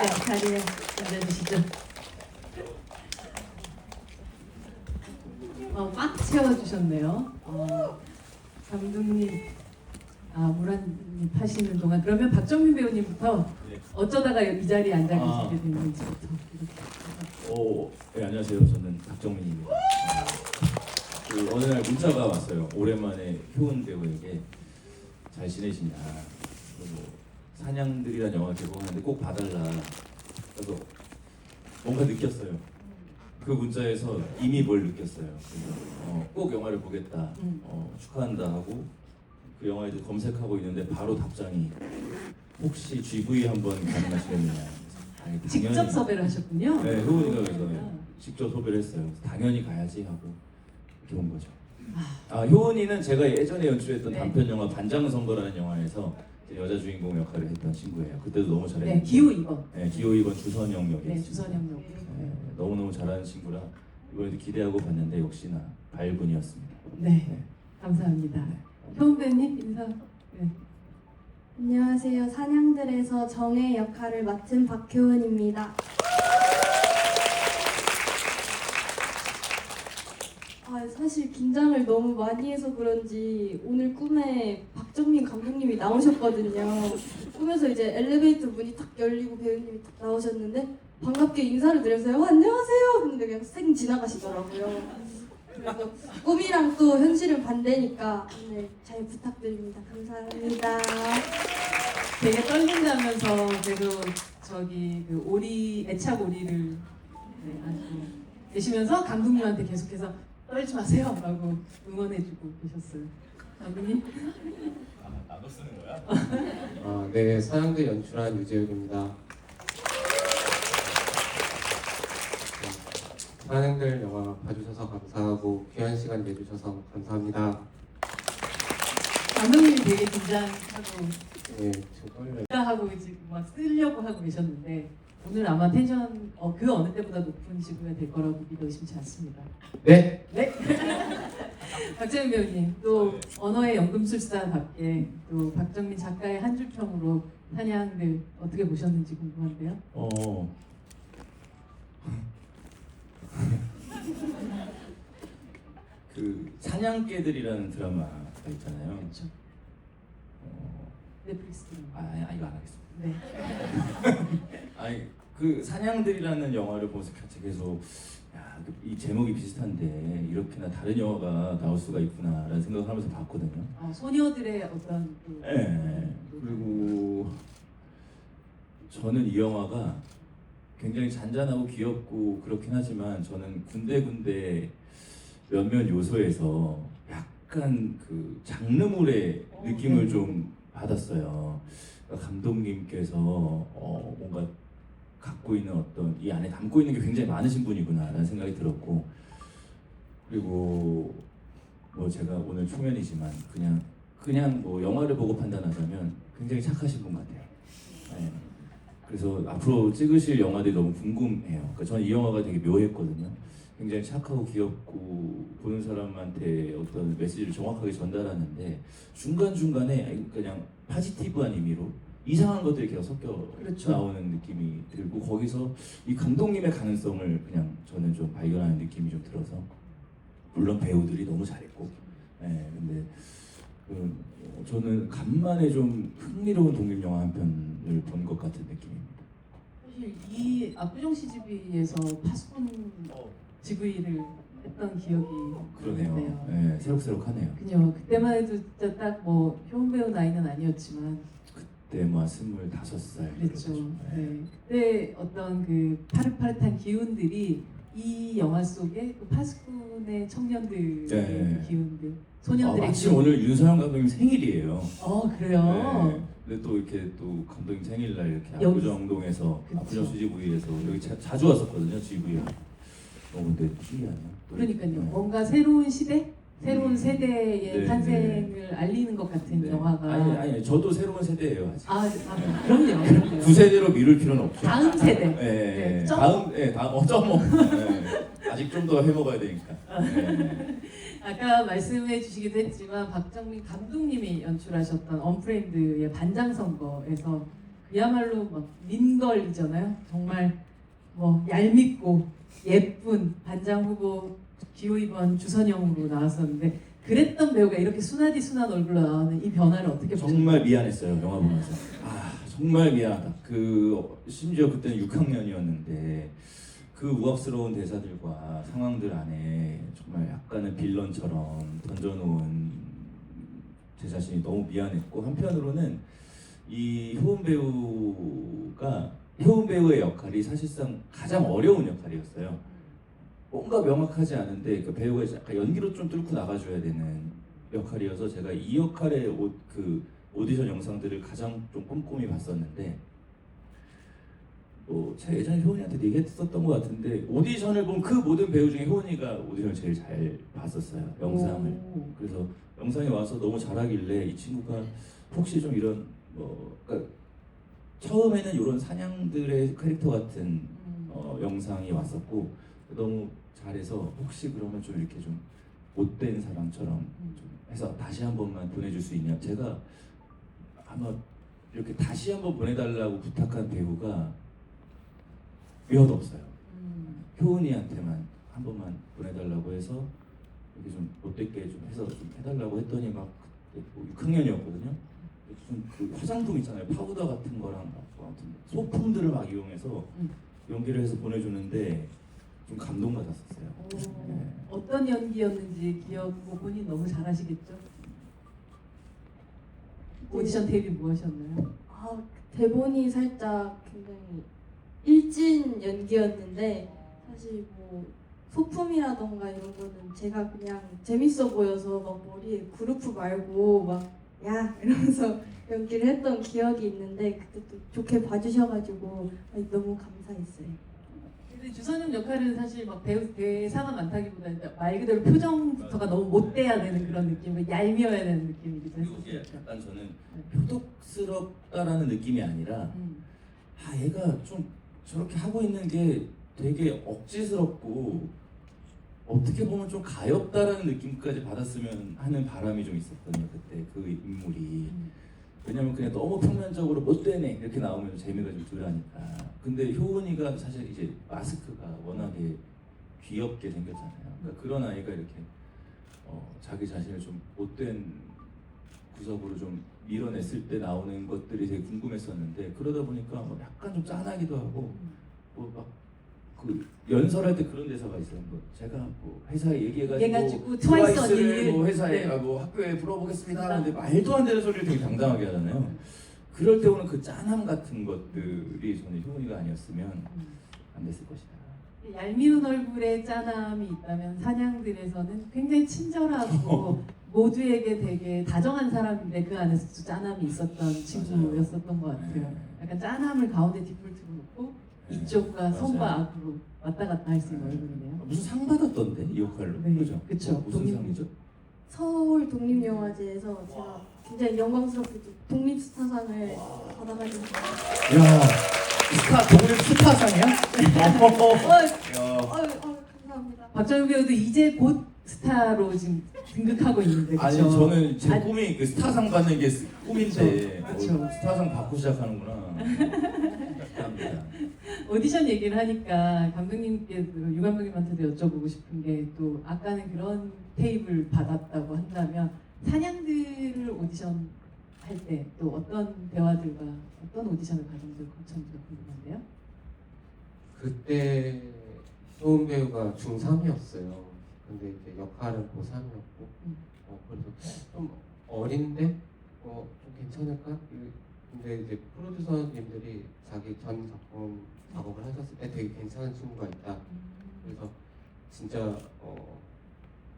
자리에 앉아주시죠. 꽉 채워주셨네요. 감독님, 무란님 하시는 동안 그러면 박정민 배우님부터 네. 어쩌다가 이 자리에 앉아 계시게 됐는지부터. 네, 안녕하세요. 저는 박정민입니다. 어느 날 문자가 왔어요. 오랜만에 효은 배우에게 잘 지내시냐. 그리고 사냥들이라는 영화 개봉하는데 꼭 봐달라. 그래서 뭔가 느꼈어요. 그 문자에서 이미 뭘 느꼈어요. 그래서 꼭 영화를 보겠다. 축하한다 하고 그 영화에 대해서 검색하고 있는데 바로 답장이 혹시 GV 한번 가능하시겠느냐. 아니, 직접 섭외를 하셨군요. 네, 효은이가 그래서 직접 섭외를 했어요. 당연히 가야지 하고 이렇게 온 거죠. 효은이는 제가 예전에 연출했던 네. 단편 영화 반장선거라는 영화에서 이제 여자 주인공 역할을 했던 친구예요. 그때도 너무 잘했는데. 네, 기호 2번. 네, 기호 2번 주선영 역이었어요. 네, 주선영 역. 네, 너무너무 잘하는 친구라 이번에도 기대하고 봤는데 역시나 발군이었습니다. 네, 네. 감사합니다. 네. 효은 배우님 인사. 네. 안녕하세요. 사냥들에서 정의 역할을 맡은 박효은입니다. 사실 긴장을 너무 많이 해서 그런지 오늘 꿈에 박정민 감독님이 나오셨거든요. 꿈에서 이제 엘리베이터 문이 탁 열리고 배우님이 탁 나오셨는데 반갑게 인사를 드렸어요. 안녕하세요. 근데 그냥 생 지나가시더라고요. 그래서 꿈이랑 또 현실은 반대니까 오늘 잘 부탁드립니다. 감사합니다. 되게 떨린다면서 그래도 그 오리 애착 오리를 아주 계시면서 감독님한테 계속해서 떨지 마세요라고 응원해주고 계셨어요. 감독님. 나도 쓰는 거야? 네, 사냥들 연출한 유재욱입니다. 사냥들 영화 봐주셔서 감사하고 귀한 시간 내주셔서 감사합니다. 감독님이 되게 긴장하고 네, 지금 떨려요. 하고 지금 막 쓰려고 하고 계셨는데 오늘 아마 텐션 그 어느 때보다 높은 지구가 될 거라고 믿어 의심치 않습니다. 네, 네. 박정민 배우님 또 언어의 연금술사답게 또 박정민 작가의 한 줄평으로 사냥들 어떻게 보셨는지 궁금한데요. 그 사냥개들이라는 드라마가 있잖아요. 그렇죠. 넷플릭스. 이거 안 하겠습니다. 네. 아니 그 사냥들이라는 영화를 보면서 계속 이 제목이 비슷한데 이렇게나 다른 영화가 나올 수가 있구나라는 생각을 하면서 봤거든요. 소녀들의 어떤 네. 그리고 저는 이 영화가 굉장히 잔잔하고 귀엽고 그렇긴 하지만 저는 군데군데 몇몇 요소에서 약간 그 장르물의 느낌을 네. 좀 받았어요. 그러니까 감독님께서 뭔가 갖고 있는 어떤 이 안에 담고 있는 게 굉장히 많으신 분이구나라는 생각이 들었고, 그리고 뭐 제가 오늘 초면이지만 그냥 뭐 영화를 보고 판단하자면 굉장히 착하신 분 같아요. 네. 그래서 앞으로 찍으실 영화들이 너무 궁금해요. 그러니까 저는 이 영화가 되게 묘했거든요. 굉장히 착하고 귀엽고 보는 사람한테 어떤 메시지를 정확하게 전달하는데 중간중간에 그냥 파지티브한 의미로 이상한 것들이 계속 섞여 그렇죠. 나오는 느낌이 들고, 거기서 이 감독님의 가능성을 그냥 저는 좀 발견하는 느낌이 좀 들어서, 물론 배우들이 너무 잘했고, 근데 저는 간만에 좀 흥미로운 독립영화 한 편을 본 것 같은 느낌입니다. 사실 이 압구정 CGV에서 파수꾼 GV를 했던 기억이 그러네요. 있네요. 네, 새록새록하네요. 그죠. 그때만 해도 진짜 딱 뭐 효은 배우 나이는 아니었지만 그때 뭐 25살 그랬죠. 네. 그때 어떤 그 파릇파릇한 기운들이 이 영화 속에 그 파수꾼의 청년들의 네. 그 기운들, 소년들의 마침 기운. 오늘 윤서영 감독님 생일이에요. 그래요. 네. 근데 또 이렇게 또 감독님 생일날 이렇게 여기- 압구정동에서 그쵸. 압구정 CGV에서 여기 자주 왔었거든요. GV에. 근데 신기하네요. 또. 그러니까요. 네. 뭔가 새로운 시대, 새로운 세대의 네, 탄생을 알리는 것 같은 네. 영화가. 아니 저도 새로운 세대예요. 아직. 그럼요. 구세대로 미룰 필요는 없죠. 다음 세대. 네, 점. 다음 점오. 아직 좀 더 해먹어야 되니까. 네. 아까 말씀해 주시기도 했지만 박정민 감독님이 연출하셨던 언프렌드의 반장 선거에서 그 그야말로 막 민걸이잖아요. 정말 뭐 얄밉고 예쁜 반장 후보 기호 2번 주선영으로 나왔었는데 그랬던 배우가 이렇게 순한 얼굴로 나오는 이 변화를 어떻게 보셨나요? 정말 미안했어요 영화 보면서. 아 정말 미안하다. 그 심지어 그때는 6학년이었는데 그 우악스러운 대사들과 상황들 안에 정말 약간은 빌런처럼 던져놓은 제 자신이 너무 미안했고 한편으로는 이 효은 배우의 역할이 사실상 가장 어려운 역할이었어요. 뭔가 명확하지 않은데 그 배우가 약간 연기로 좀 뚫고 나가줘야 되는 역할이어서 제가 이 역할의 그 오디션 영상들을 가장 좀 꼼꼼히 봤었는데 제가 예전에 효은이한테 얘기했었던 것 같은데 오디션을 본 그 모든 배우 중에 효은이가 오디션을 제일 잘 봤었어요 영상을. 오. 그래서 영상에 와서 너무 잘하길래 이 친구가 혹시 좀 이런 그러니까 처음에는 이런 사냥들의 캐릭터 같은 영상이 왔었고 너무 잘해서 혹시 그러면 좀 이렇게 좀 못된 사람처럼 좀 해서 다시 한 번만 보내줄 수 있냐. 제가 아마 이렇게 다시 한 번 보내달라고 부탁한 배우가 몇 없어요. 효은이한테만 한 번만 보내달라고 해서 이렇게 좀 못되게 좀 해서 좀 해달라고 했더니 막 그때 뭐 6학년이었거든요. 무슨 그 화장품 있잖아요. 파우더 같은 거랑 뭐 아무튼 소품들을 막 이용해서 연기를 해서 보내주는데 좀 감동받았었어요. 네. 어떤 연기였는지 기억, 뭐 본인 너무 잘하시겠죠? 오디션 데뷔 뭐 하셨나요? 아, 대본이 살짝 굉장히 일진 연기였는데 사실 뭐 소품이라던가 이런 거는 제가 그냥 재밌어 보여서 막 머리에 그루프 말고 막 야 이러면서 연기를 했던 기억이 있는데 그때 또 좋게 봐주셔가지고 너무 감사했어요. 근데 주선영 역할은 사실 막 대사가 많다기보다 말 그대로 표정부터가 너무 못돼야 되는 그런 느낌, 얄미워야 되는 느낌이기도 그리고 이게 했었죠. 약간 저는 표독스럽다라는 느낌이 아니라 얘가 좀 저렇게 하고 있는 게 되게 억지스럽고 어떻게 보면 좀 가엽다라는 느낌까지 받았으면 하는 바람이 좀 있었거든요. 그때 그 인물이. 왜냐면 그냥 너무 평면적으로 못되네 이렇게 나오면 재미가 좀 덜하니까. 근데 효은이가 사실 이제 마스크가 워낙에 귀엽게 생겼잖아요. 그러니까 그런 아이가 이렇게 자기 자신을 좀 못된 구석으로 좀 밀어냈을 때 나오는 것들이 되게 궁금했었는데 그러다 보니까 뭐 약간 좀 짠하기도 하고 뭐 막 그 연설할 때 그런 대사가 있어요. 뭐 제가 뭐 회사에 얘기해가지고 트와이스 트와이스를 언니를 뭐 회사에 네. 뭐 학교에 불러보겠습니다 하는데 말도 안 되는 소리를 되게 당당하게 하잖아요. 그럴 때 오는 그 짠함 같은 것들이 저는 효은이가 아니었으면 안 됐을 것이다. 얄미운 얼굴에 짠함이 있다면 사냥들에서는 굉장히 친절하고 모두에게 되게 다정한 사람인데 그 안에서 짠함이 있었던 친구였었던 것 같아요. 네. 약간 짠함을 가운데 디폴트로 놓고 네. 이쪽과 맞아요. 손과 앞으로 왔다 갔다 할 수 있는 네. 얼굴이네요. 무슨 상 받았던데 이 역할로. 네, 그죠? 그쵸. 무슨 독립- 상이죠? 서울 독립영화제에서 제가 굉장히 영광스럽게 독립스타상을 받아가지고 야 독립 스타상이야? 감사합니다. 박정희 배우도 이제 곧 스타로 지금 등극하고 있는데 그쵸? 아니 저는 제 아니, 꿈이 그 스타상 받는 게 꿈인데 그쵸. 스타상 받고 시작하는구나. 감사합니다. 오디션 얘기를 하니까 감독님께 유 감독님한테도 여쭤보고 싶은 게 또 아까는 그런 테이블 받았다고 한다면 사냥들을 오디션 할 때 또 어떤 배우들과 어떤 오디션을 과정들을 거쳤는지 궁금한데요. 그때 효은 배우가 중3이었어요. 근데 이제 역할은 고3이었고 그래서 좀 어린데 좀 괜찮을까? 근데 이제 프로듀서님들이 자기 전 작품 작업을 하셨을 때 되게 괜찮은 친구가 있다. 그래서 진짜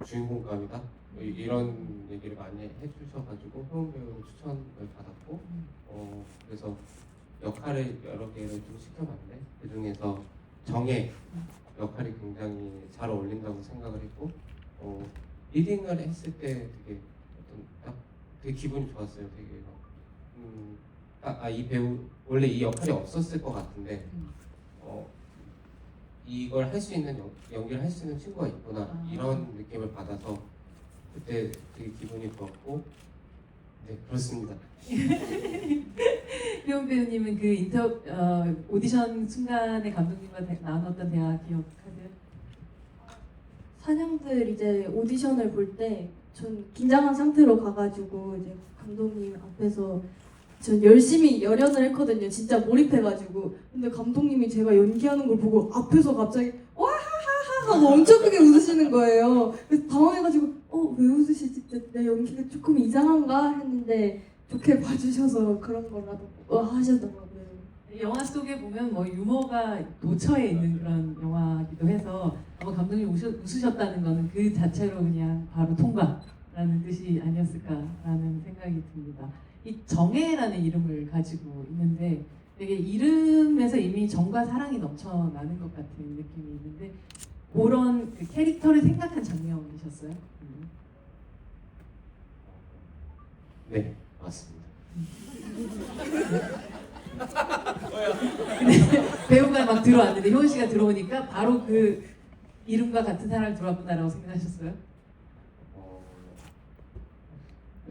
주인공감이다. 이런 얘기를 많이 해주셔가지고 효은 배우 추천을 받았고 그래서 역할을 여러 개를 좀 시켜봤는데 그 중에서 정의 역할이 굉장히 잘 어울린다고 생각을 했고 리딩을 했을 때 되게 되게 기분이 좋았어요. 되게 이 배우 원래 이 역할이 없었을 것 같은데 이걸 할 수 있는 연기를 할 수 있는 친구가 있구나 이런 느낌을 받아서 그때 되게 기분이 좋았고 네 그렇습니다. 그럼 박정민 배우님은 그 오디션 순간에 감독님과 나눴던 대화 기억하세요? 사냥들 이제 오디션을 볼 때 전 긴장한 상태로 가가지고 이제 감독님 앞에서 전 열심히 열연을 했거든요. 진짜 몰입해가지고. 근데 감독님이 제가 연기하는 걸 보고 앞에서 갑자기 와하하하 하고 엄청 크게 웃으시는 거예요. 그래서 당황해가지고 왜 웃으시지? 내 연기가 조금 이상한가 했는데 좋게 봐주셔서 그런 거라도 하시더라고요. 영화 속에 보면 뭐 유머가 도처에 있는 그런 영화이기도 해서 아마 감독님 웃으셨다는 거는 그 자체로 그냥 바로 통과라는 뜻이 아니었을까라는 생각이 듭니다. 이 정혜라는 이름을 가지고 있는데 되게 이름에서 이미 정과 사랑이 넘쳐나는 것 같은 느낌이 있는데 그런 그 캐릭터를 생각한 장면이셨어요? 네, 맞습니다. 배우가 막 들어왔는데 효은 씨가 들어오니까 바로 그 이름과 같은 사람이 들어왔구나라고 생각하셨어요?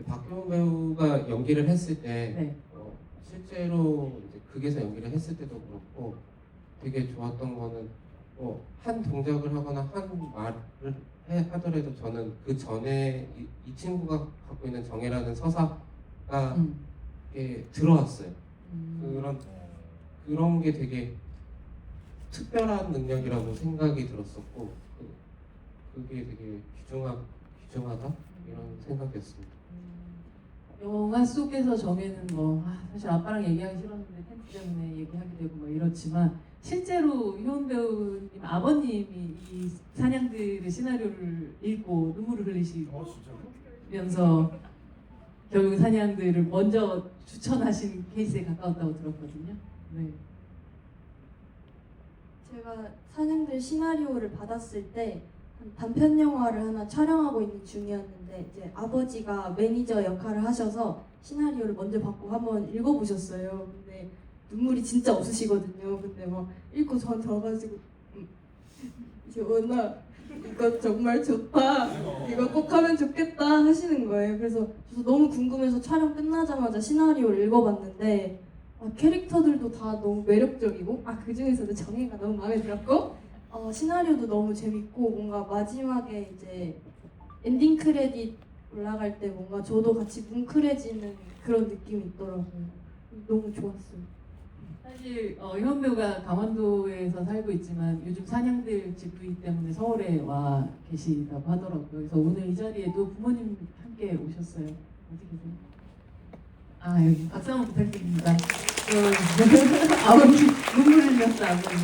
박효은 배우가 연기를 했을 때 네. 실제로 이제 극에서 연기를 했을 때도 그렇고 되게 좋았던 거는 한 동작을 하거나 한 말을 하더라도 저는 그 전에 이 친구가 갖고 있는 정혜라는 서사가 이렇게 들어왔어요. 그런 게 되게 특별한 능력이라고 생각이 들었었고 그게 되게 귀중하다 이런 생각이었습니다. 영화 속에서 정혜는 뭐 사실 아빠랑 얘기하기 싫었는데 텐트 때문에 얘기하게 되고 뭐 이렇지만 실제로 효은 배우님 아버님이 이 사냥들의 시나리오를 읽고 눈물을 흘리시면서 결국 사냥들을 먼저 추천하신 케이스에 가까웠다고 들었거든요. 네. 제가 사냥들 시나리오를 받았을 때 단편 영화를 하나 촬영하고 있는 중이었는데 이제 아버지가 매니저 역할을 하셔서 시나리오를 먼저 받고 한번 읽어보셨어요. 근데 눈물이 진짜 없으시거든요. 근데 막 읽고 저한테 와가지고 지원아 이거 정말 좋다. 이거 꼭 하면 좋겠다 하시는 거예요. 그래서 저도 너무 궁금해서 촬영 끝나자마자 시나리오를 읽어봤는데 캐릭터들도 다 너무 매력적이고 그 중에서도 정혜가 너무 마음에 들었고 시나리오도 너무 재밌고 뭔가 마지막에 이제 엔딩 크레딧 올라갈 때 뭔가 저도 같이 뭉클해지는 그런 느낌이 있더라고요. 너무 좋았어요. 사실 효은 배우가 강원도에서 살고 있지만 요즘 사냥들 집부이 때문에 서울에 와 계시다고 하더라고요. 그래서 오늘 이 자리에도 부모님 함께 오셨어요. 어디 계세요? 여기 박수 한번 부탁드립니다. 아버님 눈물 흘렸어 아버님.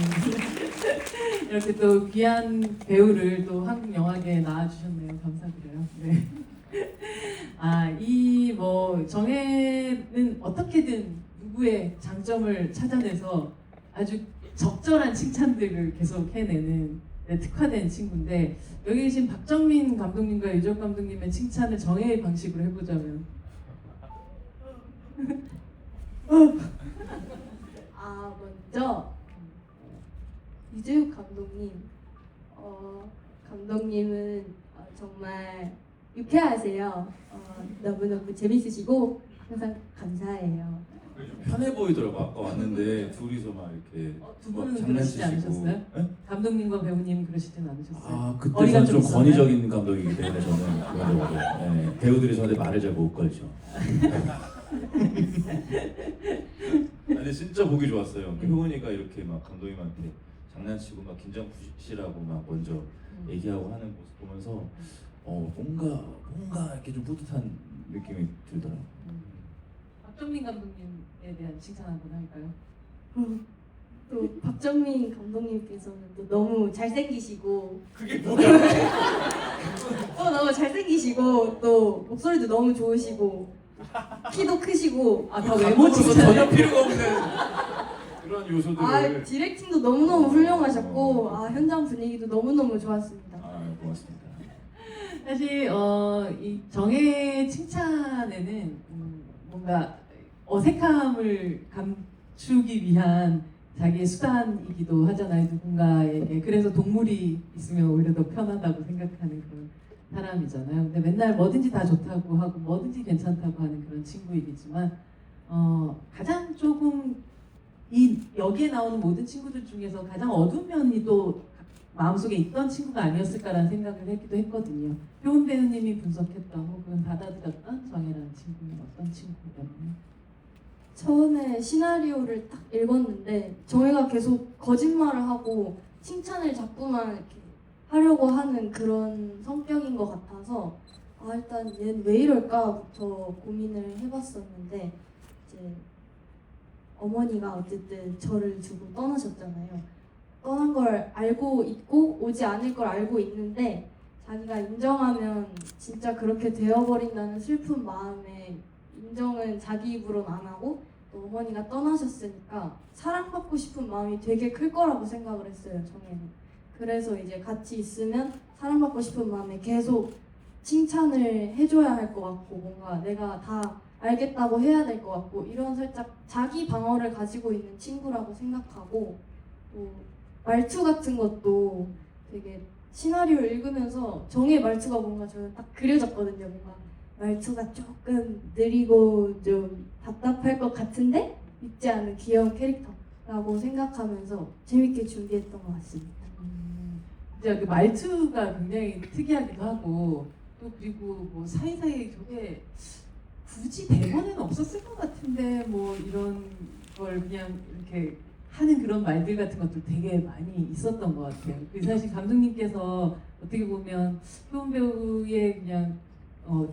이렇게 또 귀한 배우를 또 한국 영화계에 낳아주셨네요. 감사드려요. 네. 이 뭐 정혜는 어떻게든 누구의 장점을 찾아내서 아주 적절한 칭찬들을 계속 해내는 특화된 친구인데 여기 계신 박정민 감독님과 유적 감독님의 칭찬을 정혜의 방식으로 해보자면 먼저 유재욱 감독님 감독님은 정말 유쾌하세요. 너무너무 재밌으시고 항상 감사해요. 편해 보이더라고. 아까 왔는데 둘이서 막 이렇게 두 막 분은 그러시지 장난치시고. 않으셨어요? 네? 감독님과 배우님 그러시진 않으셨어요? 그때 어리가 저는 좀 좀 권위적인 감독이기 때문에 저는 기본적으로 배우들이 저한테 말을 잘 못 걸죠. 근데 진짜 보기 좋았어요. 효은이가 이렇게 막 감독님한테 장난치고 막 긴장 푸시라고 막 먼저 얘기하고 하는 모습 보면서 뭔가 이렇게 좀 뿌듯한 느낌이 들더라고요. 박정민 감독님에 대한 칭찬 한번 할까요? 또 박정민 감독님께서는 또 너무 잘생기시고 그게 뭐야? 너무 잘생기시고 또 목소리도 너무 좋으시고 키도 크시고 다 외모 전혀 칭찬. 필요가 없는 그런 요소들을. 디렉팅도 너무너무 훌륭하셨고 현장 분위기도 너무너무 좋았습니다. 고맙습니다. 사실 이 정의 칭찬에는 뭔가 어색함을 감추기 위한 자기의 수단이기도 하잖아요. 누군가에게. 그래서 동물이 있으면 오히려 더 편하다고 생각하는 그런 사람이잖아요. 근데 맨날 뭐든지 다 좋다고 하고 뭐든지 괜찮다고 하는 그런 친구이겠지만 가장 조금 이 여기에 나오는 모든 친구들 중에서 가장 어두운 면이 또 마음속에 있던 친구가 아니었을까라는 생각을 했기도 했거든요. 효은 배우님이 분석했던 혹은 받아들였던 정혜라는 친구는 어떤 친구였나요? 처음에 시나리오를 딱 읽었는데 정혜가 계속 거짓말을 하고 칭찬을 자꾸만 이렇게 하려고 하는 그런 성격인 것 같아서 일단 얘는 왜 이럴까부터 고민을 해봤었는데 이제 어머니가 어쨌든 저를 두고 떠나셨잖아요. 떠난 걸 알고 있고 오지 않을 걸 알고 있는데 자기가 인정하면 진짜 그렇게 되어버린다는 슬픈 마음에 인정은 자기 입으로는 안 하고 또 어머니가 떠나셨으니까 사랑받고 싶은 마음이 되게 클 거라고 생각을 했어요, 정혜는. 그래서 이제 같이 있으면 사랑받고 싶은 마음에 계속 칭찬을 해줘야 할 것 같고 뭔가 내가 다 알겠다고 해야 될 것 같고 이런 살짝 자기 방어를 가지고 있는 친구라고 생각하고 또 말투 같은 것도 되게 시나리오를 읽으면서 정의 말투가 뭔가 저는 딱 그려졌거든요. 뭔가 말투가 조금 느리고 좀 답답할 것 같은데 믿지 않은 귀여운 캐릭터라고 생각하면서 재밌게 준비했던 것 같습니다. 진짜 그 말투가 굉장히 특이하기도 하고 또 그리고 뭐 사이사이 저게 굳이 대본에는 없었을 것 같은데 뭐 이런 걸 그냥 이렇게 하는 그런 말들 같은 것도 되게 많이 있었던 것 같아요. 그 사실 감독님께서 어떻게 보면 효은 배우의 그냥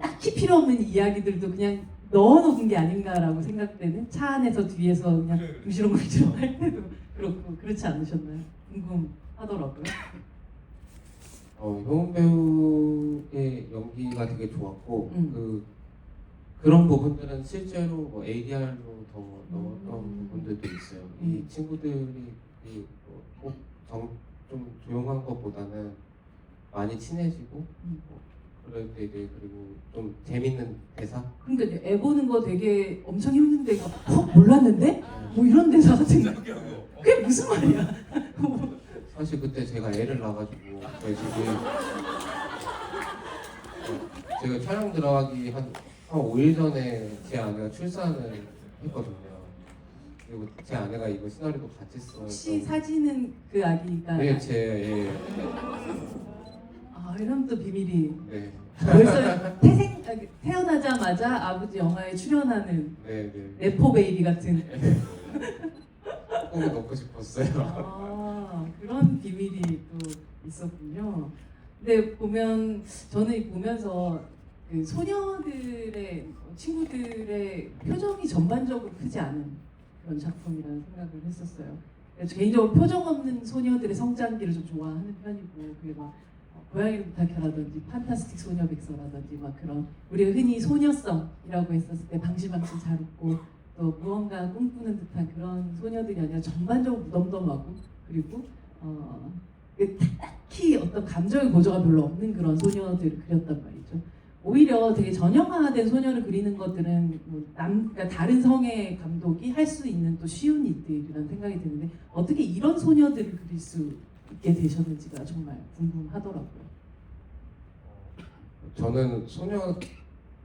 딱히 필요 없는 이야기들도 그냥 넣어놓은 게 아닌가라고 생각되는 차 안에서 뒤에서 그냥 궁시렁궁시렁 할 때도 그렇고 그렇지 않으셨나요? 궁금하더라고요. 효은 배우의 연기가 되게 좋았고 그런 부분들은 실제로 뭐 ADR로 더 넣었던 부분들도 있어요. 이 친구들이 좀 조용한 것보다는 많이 친해지고 그럴 때 이제 그리고 좀 재밌는 대사. 그러니까 이제 애 보는 거 되게 엄청 힘든데 몰랐는데? 뭐 이런 대사 같은 거 그게 무슨 말이야? 사실 그때 제가 애를 낳아가지고 제가 촬영 들어가기 한 5일 전에 제 아내가 출산을 했거든요. 그리고 제 아내가 이거 시나리오도 같이 써서 혹시 사진은 그 아기가 네, 제 이런 또 비밀이 네. 벌써 태어나자마자 아버지 영화에 출연하는 네. 네포 베이비 같은 꼭 넣고 싶었어요. 그런 비밀이 또 있었군요. 근데 저는 보면서 그 소녀들의 친구들의 표정이 전반적으로 크지 않은 그런 작품이라는 생각을 했었어요. 개인적으로 표정 없는 소녀들의 성장기를 좀 좋아하는 편이고 그게 막 고양이를 부탁해라든지 판타스틱 소녀 백서라든지 막 그런 우리가 흔히 소녀성이라고 했었을 때 방실방실 잘 웃고 또 무언가 꿈꾸는 듯한 그런 소녀들이 아니라 전반적으로 무덤덤하고 그리고 딱히 어떤 감정의 고조가 별로 없는 그런 소녀들을 그렸단 말이죠. 오히려 되게 전형화된 소녀를 그리는 것들은 그러니까 다른 성의 감독이 할 수 있는 또 쉬운 일들이라는 생각이 드는데 어떻게 이런 소녀들을 그릴 수 있게 되셨는지가 정말 궁금하더라고요. 저는 소녀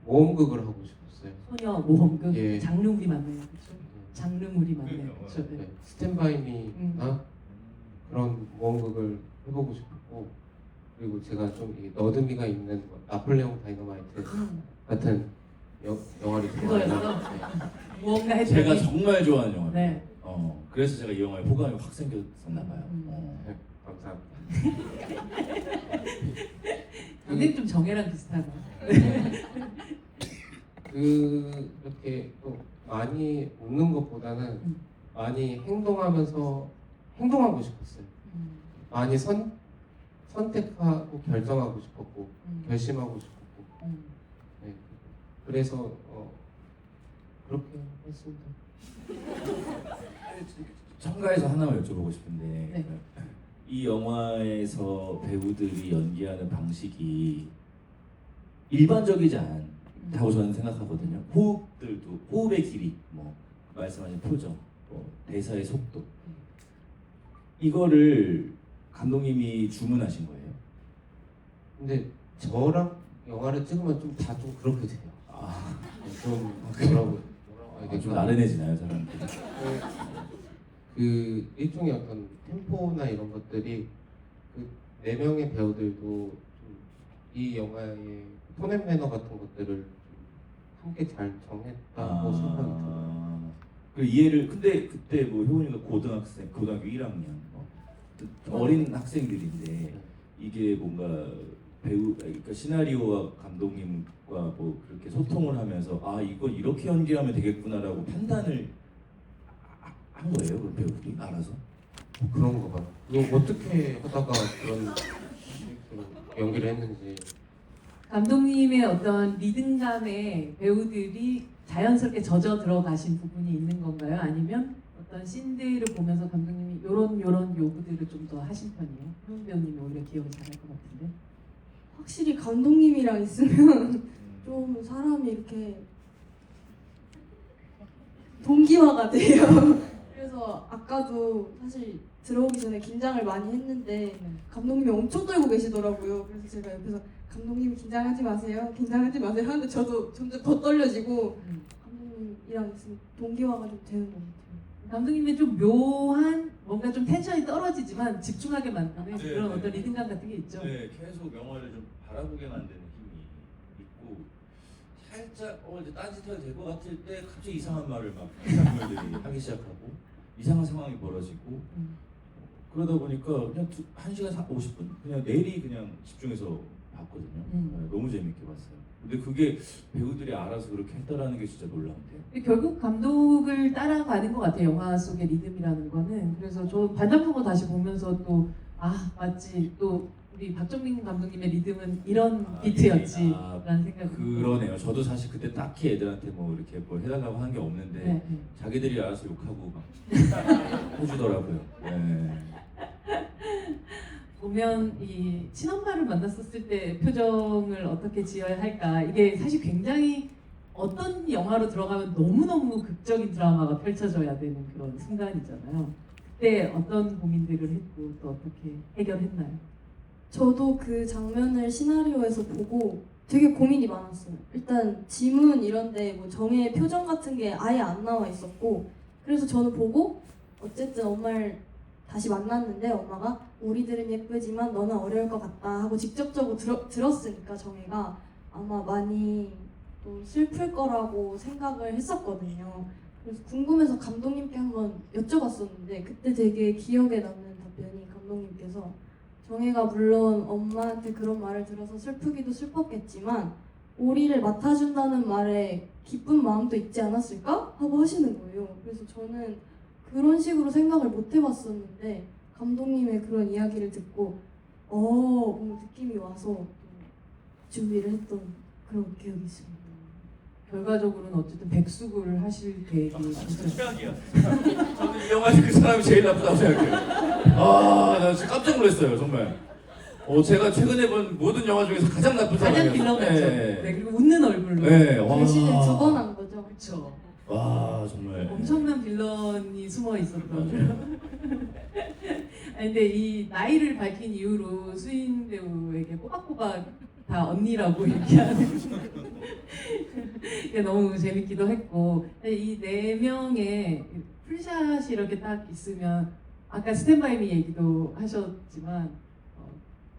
모험극을 하고 싶었어요. 소녀 모험극 예. 장르물이 맞네요, 그렇죠? 장르물이 맞네요, 그렇죠? 네. 스탠바이미나 그런 모험극을 해보고 싶었고 그리고 제가 좀 너드미가 있는 나폴레옹 다이너마이트 같은 영화를 그거였어? 좋아해요. 무언가 했더니 제가 정말 좋아하는 영화예요. 네. 그래서 제가 이 영화에 호감이 확 생겼었나 봐요. 네, 감사합니다. 근데 좀 정혜랑 비슷하다. 그렇게 또 많이 웃는 것보다는 많이 행동하면서 행동하고 싶었어요. 많이 선택하고 결정하고 싶었고 결심하고 싶었고 네. 그래서 그렇게 했습니다. 첨가해서 하나만 여쭤보고 싶은데 네. 이 영화에서 배우들이 연기하는 방식이 일반적이지 않다고 저는 생각하거든요. 호흡의 길이, 뭐 말씀하신 표정, 뭐 대사의 속도 이거를 감독님이 주문하신 거예요? 근데 저랑 영화를 찍으면 좀 다 좀 그렇게 돼요. 아, 좀 뭐라고 좀 나른해지나요, 사람들이? 그 일종의 어떤 템포나 이런 것들이 그 네 명의 배우들도 좀 이 영화의 톤앤 매너 같은 것들을 좀 함께 잘 정했다고 생각이 들어요. 그 이해를 근데 그때 뭐 효은이가 고등학교 1학년 어린 학생들인데 이게 뭔가 그러니까 시나리오와 감독님과 뭐 그렇게 소통을 하면서 아 이건 이렇게 연기하면 되겠구나라고 판단을 한 거예요, 그 배우들이 알아서. 그런 거 봐요. 이거 어떻게 하다가 그런 연기를 했는지. 감독님의 어떤 리듬감에 배우들이 자연스럽게 젖어 들어가신 부분이 있는 건가요? 아니면 어떤 씬들을 보면서 감독님이 요런 요구들을 좀 더 하신 편이에요? 효은 배우님이 오히려 기억을 잘할 것 같은데. 확실히 감독님이랑 있으면 좀 사람이 이렇게 동기화가 돼요. 그래서 아까도 사실 들어오기 전에 긴장을 많이 했는데 감독님이 엄청 떨고 계시더라고요. 그래서 제가 옆에서 감독님 긴장하지 마세요, 긴장하지 마세요 하는데 저도 점점 더 떨려지고 감독님이랑 있으면 동기화가 좀 되는 것 같아요. 감독님의 좀 묘한 뭔가 좀 텐션이 떨어지지만 집중하게 만드는 네, 그런 네. 어떤 리듬감 같은 게 있죠. 네, 계속 영화를 좀 바라보게 만드는 힘이 있고 살짝 이제 딴짓해도 될 것 같을 때 갑자기 이상한 말을 막 인물들이 하기 시작하고 이상한 상황이 벌어지고 그러다 보니까 그냥 1시간 50분 그냥 내리 그냥 집중해서 봤거든요. 네, 너무 재밌게 봤어요. 근데 그게 배우들이 알아서 그렇게 했다라는 게 진짜 놀라운데요. 근데 결국 감독을 따라가는 것 같아요. 영화 속의 리듬이라는 거는. 그래서 저 반장보고 다시 보면서 또 아 맞지, 또 우리 박정민 감독님의 리듬은 이런 비트였지 라는 생각이 그러네요. 저도 사실 그때 딱히 애들한테 뭐 이렇게 뭘 해달라고 한 게 없는데 네. 자기들이 알아서 욕하고 막 해주더라고요. 네. 보면 이 친엄마를 만났었을 때 표정을 어떻게 지어야 할까, 이게 사실 굉장히 어떤 영화로 들어가면 너무너무 극적인 드라마가 펼쳐져야 되는 그런 순간이잖아요. 그때 어떤 고민들을 했고 또 어떻게 해결했나요? 저도 그 장면을 시나리오에서 보고 되게 고민이 많았어요. 일단 지문 이런데 뭐 정의 표정 같은 게 아예 안 나와 있었고, 그래서 저는 보고 어쨌든 엄마를 다시 만났는데 엄마가 우리들은 예쁘지만 너는 어려울 것 같다 하고 직접적으로 들었으니까 정혜가 아마 많이 또 슬플 거라고 생각을 했었거든요. 그래서 궁금해서 감독님께 한번 여쭤봤었는데 그때 되게 기억에 남는 답변이 감독님께서 정혜가 물론 엄마한테 그런 말을 들어서 슬프기도 슬펐겠지만 오리를 맡아준다는 말에 기쁜 마음도 있지 않았을까? 하고 하시는 거예요. 그래서 저는 그런 식으로 생각을 못 해봤었는데 감독님의 그런 이야기를 듣고 뭔가 느낌이 와서 준비를 했던 그런 기억이 있습니다. 결과적으로는 어쨌든 백수구를 하실 계획이 최악이야. 저는 이 영화에서 그 사람이 제일 나쁘다고 생각해요. 나 진짜 깜짝 놀랐어요, 정말. 제가 최근에 본 모든 영화 중에서 가장 나쁜 사람이에요. 가장 빌런이죠. 네. 네, 그리고 웃는 얼굴로. 네, 와. 대신에 2번 한 거죠. 그렇죠. 와, 정말. 엄청난 빌런이 숨어 있었던. 아니, 근데 이 나이를 밝힌 이후로 수인 배우에게 꼬박꼬박 다 언니라고 얘기하는 게 너무 재밌기도 했고, 이 네 명의 풀샷이 이렇게 딱 있으면 아까 스탠바이미 얘기도 하셨지만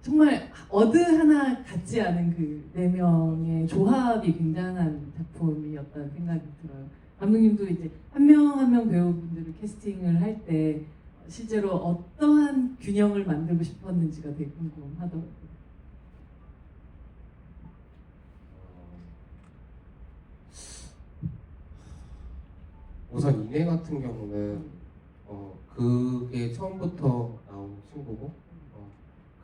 정말 어느 하나 같지 않은 그 네 명의 조합이 굉장한 작품이었다는 생각이 들어요. 감독님도 이제 한 명 한 명 배우분들을 캐스팅을 할 때 실제로 어떠한 균형을 만들고 싶었는지가 되게 궁금하더라고요. 우선 이내 같은 경우는 그게 처음부터 나온 친구고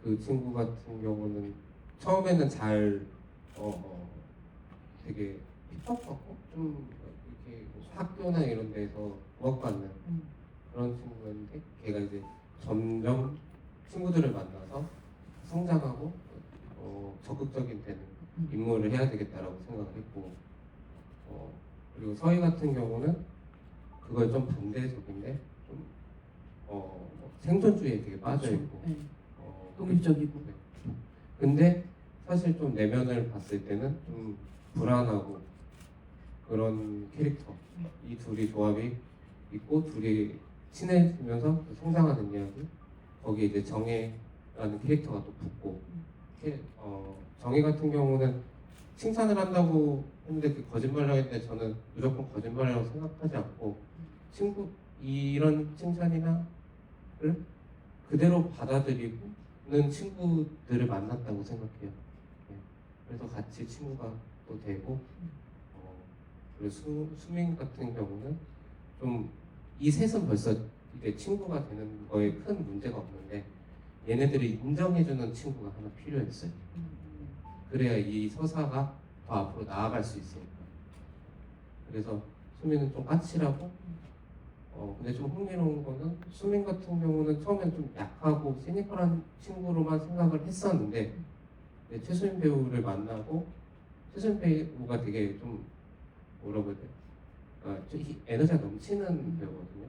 그 친구 같은 경우는 처음에는 잘 되게 핍박받고 좀 이렇게 학교나 이런 데서 구박받는 그런 친구였는데 걔가 이제 점점 친구들을 만나서 성장하고 적극적인 되는 임무를 해야 되겠다라고 생각을 했고 그리고 서희 같은 경우는 그걸 좀 반대적인데 좀 생존주의에 되게 빠져 있고 네. 독립적이고. 네. 근데 사실 좀 내면을 봤을 때는 좀 불안하고 그런 캐릭터 이 둘이 조합이 있고 둘이 친해지면서 성장하는 이야기. 거기에 이제 정혜라는 캐릭터가 또 붙고 정혜 같은 경우는 칭찬을 한다고 했는데 그 거짓말을 했는데 저는 무조건 거짓말이라고 생각하지 않고 이런 칭찬이나를 그대로 받아들이는 친구들을 만났다고 생각해요. 네. 그래서 같이 친구가 또 되고 그리고 수민 같은 경우는 좀 이 셋은 벌써 이제 친구가 되는 거에 큰 문제가 없는데 얘네들이 인정해주는 친구가 하나 필요했어요. 그래야 이 서사가 더 앞으로 나아갈 수 있으니까. 그래서 수민은 좀 까칠하고 근데 좀 흥미로운 거는 수민 같은 경우는 처음엔 좀 약하고 시니컬한 친구로만 생각을 했었는데 최수민 배우를 만나고 최수민 배우가 되게 좀 뭐라고 해야 돼요? 좀 에너지가 넘치는 배우거든요.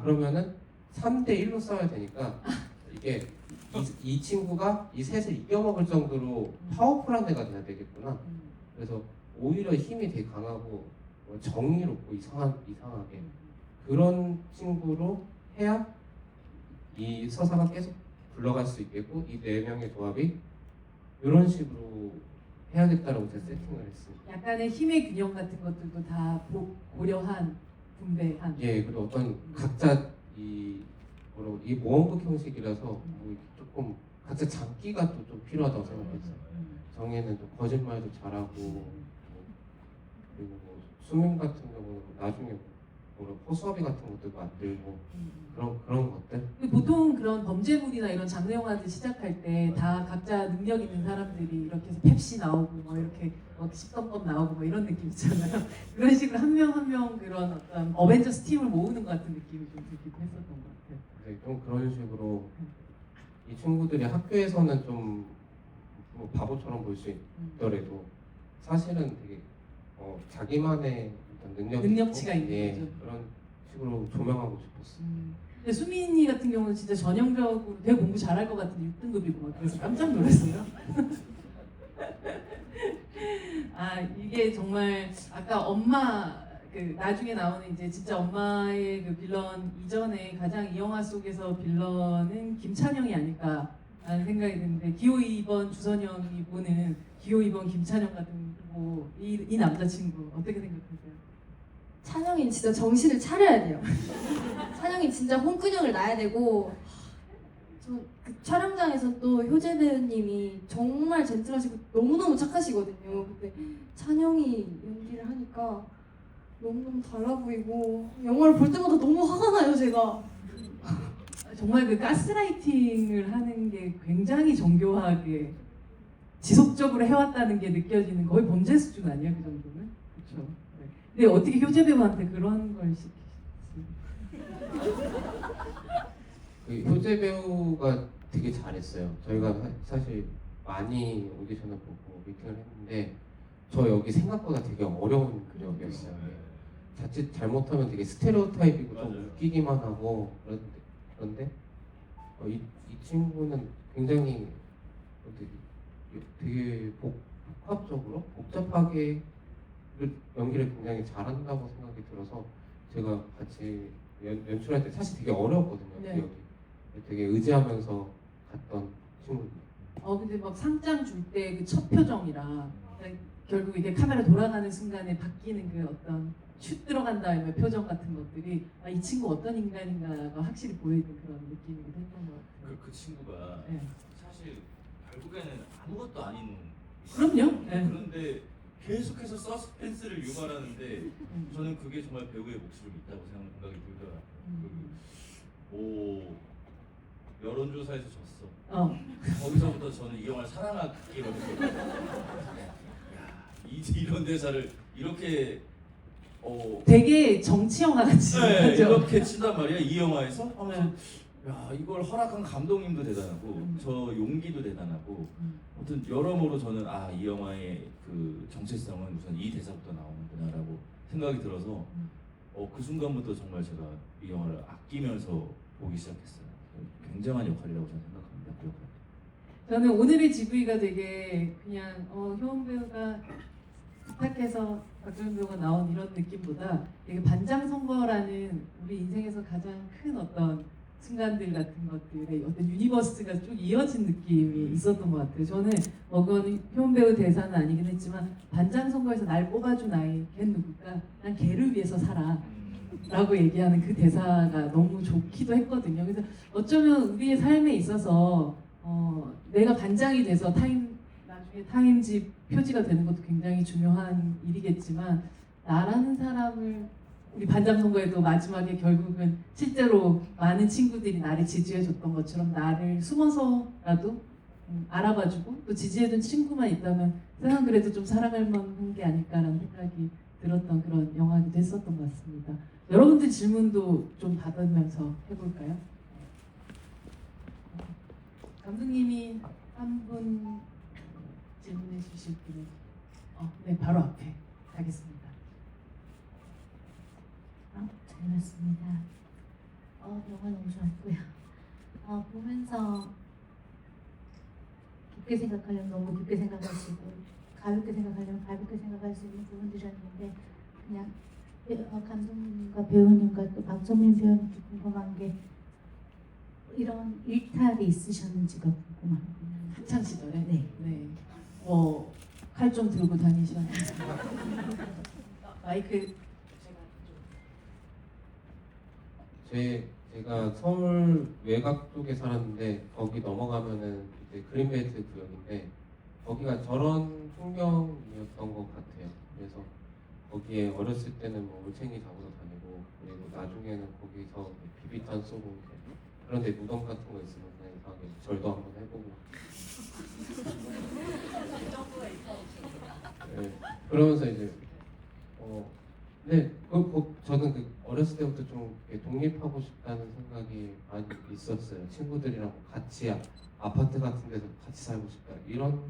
그러면은 3대 1로 싸워야 되니까 이게 이 친구가 이 셋을 이겨먹을 정도로 파워풀한 애가 돼야 되겠구나. 그래서 오히려 힘이 되게 강하고 정의롭고 이상하게 그런 친구로 해야 이 서사가 계속 굴러갈 수 있겠고 이 네 명의 조합이 이런 식으로 해야겠다라고 제가 세팅을 했습니다. 약간의 힘의 균형 같은 것들도 다 고려한 분배한. 예, 그리고 어떤 각자 이 모험극 형식이라서 뭐 조금 각자 장기가 또 좀 필요하다고 생각했어요. 정혜는 좀 거짓말도 잘하고 그리고 뭐 수민 같은 경우는 나중에 허수아비 같은 것도 만들고 그런 것들. 보통 그런 범죄물이나 이런 장르 영화들 시작할 때 다 각자 능력 있는 사람들이 이렇게 해서 펩시 나오고 뭐 이렇게 식성법 나오고 뭐 이런 느낌 있잖아요. 그런 식으로 한 명 한 명 그런 어떤 어벤져스 팀을 모으는 것 같은 느낌이 좀 들기도 했었던 것 같아요. 네, 좀 그런 식으로 이 친구들이 학교에서는 좀 뭐 바보처럼 보일 수 있더라도 사실은 되게 자기만의 어떤 능력치가 있고, 있는 거죠. 그런 식으로 조명하고 싶었어요. 근데 수민이 같은 경우는 진짜 전형적으로 되게 공부 잘할 것 같은데 6등급이고 막 그래서 깜짝 놀랐어요. 이게 정말 아까 엄마 나중에 나오는 이제 진짜 엄마의 그 빌런 이전에 가장 이 영화 속에서 빌런은 김찬영이 아닐까라는 생각이 드는데 기호 2번 주선영이 보는 기호 2번 김찬영 같은 이 남자친구 어떻게 생각하세요? 찬영이 진짜 정신을 차려야 돼요. 찬영이 진짜 홍근영을 놔야 되고 그 촬영장에서 또 효재 배우님이 정말 젠틀하시고 너무너무 착하시거든요. 근데 찬영이 연기를 하니까 너무너무 달라 보이고 영화를 볼 때마다 너무 화가 나요 제가. 정말 그 가스라이팅을 하는 게 굉장히 정교하게 지속적으로 해왔다는 게 느껴지는 거의 범죄 수준 아니에요 그 정도는? 그렇죠. 네. 근데 어떻게 효재 배우한테 그런 걸 그 효재 배우가 되게 잘했어요. 저희가 사실 많이 오디션을 보고 미팅을 했는데 저 여기 생각보다 되게 어려운 역이었어요. 자칫 잘못하면 되게 스테레오타입이고 좀 웃기기만 하고 그런데 이 친구는 굉장히 되게 복합적으로 복잡하게 연기를 굉장히 잘한다고 생각이 들어서 제가 같이 연출할 때 사실 되게 어려웠거든요. 네. 기억이. 되게 의지하면서 갔던 친구입니다. 근데 막 상장 줄 때 그 첫 표정이랑 결국 이게 카메라 돌아가는 순간에 바뀌는 그 어떤 슛 들어간 다음에 표정 같은 것들이 이 친구 어떤 인간인가가 확실히 보이는 그런 느낌이기도 했던 것 같아요. 그 친구가 네. 사실 결국에는 아무것도 아닌. 그럼요. 네. 그런데 계속해서 서스펜스를 유발하는데 저는 그게 정말 배우의 목숨이 있다고 생각이 들더라고요. 여론조사에서 졌어. 거기서부터 저는 이 영화를 사랑하기로 했거든요. 이런 대사를 이렇게 되게 정치 영화 같이 하죠. 이렇게 친단 말이야 이 영화에서. 야 이걸 허락한 감독님도 대단하고 저 용기도 대단하고 아무튼 여러모로 저는 이 영화의 그 정체성은 우선 이 대사부터 나오는구나라고 생각이 들어서 그 순간부터 정말 제가 이 영화를 아끼면서 보기 시작했어요. 굉장한 역할이라고 저는 생각합니다. 그 역할. 저는 오늘의 GV가 되게 그냥 효은 배우가 부탁해서 박정민 배우가 나온 이런 느낌보다 되게 반장 선거라는 우리 인생에서 가장 큰 어떤 순간들 같은 것들의 어떤 유니버스가 쭉 이어진 느낌이 있었던 것 같아요. 저는 그건 효은 배우 대사는 아니긴 했지만 반장 선거에서 날 뽑아준 아이 걔 누굴까? 난 걔를 위해서 살아 라고 얘기하는 그 대사가 너무 좋기도 했거든요. 그래서 어쩌면 우리의 삶에 있어서 내가 반장이 돼서 나중에 타임지 표지가 되는 것도 굉장히 중요한 일이겠지만 나라는 사람을 우리 반장 선거에도 마지막에 결국은 실제로 많은 친구들이 나를 지지해줬던 것처럼 나를 숨어서라도 알아봐주고 또 지지해준 친구만 있다면 세상 그래도 좀 살아갈 만한 게 아닐까라는 생각이 들었던 그런 영화기도 했었던 것 같습니다. 여러분들 질문도 좀 받으면서 해볼까요? 감독님이 한 분 질문해 주실 분은 네, 바로 앞에 가겠습니다. 잘 봤습니다. 영화 너무 좋았고요. 보면서 깊게 생각하려면 너무 깊게 생각하시고 가볍게 생각하려면 가볍게 생각할 수 있는 부분들이었는데 그냥 감독님과 배우님과 또 박정민 배우님께 궁금한 게 이런 일탈이 있으셨는지가 궁금합니다. 학창 시절에 네. 칼 좀 들고 다니셨는데 마이크 제가 서울 외곽 쪽에 살았는데 거기 넘어가면은 이제 그린벨트 구역인데 거기가 저런 풍경이었던 것 같아요. 그래서 거기에 어렸을 때는 뭐 올챙이 잡으러 다니고 그리고 나중에는 거기서 비비탄 쏘고 그런데 무덤 같은 거 있으면 그냥 이상하게 절도 한번 해보고 네, 그러면서 이제 저는 어렸을 때부터 좀 이렇게 독립하고 싶다는 생각이 많이 있었어요. 친구들이랑 같이 아파트 같은 데서 같이 살고 싶다 이런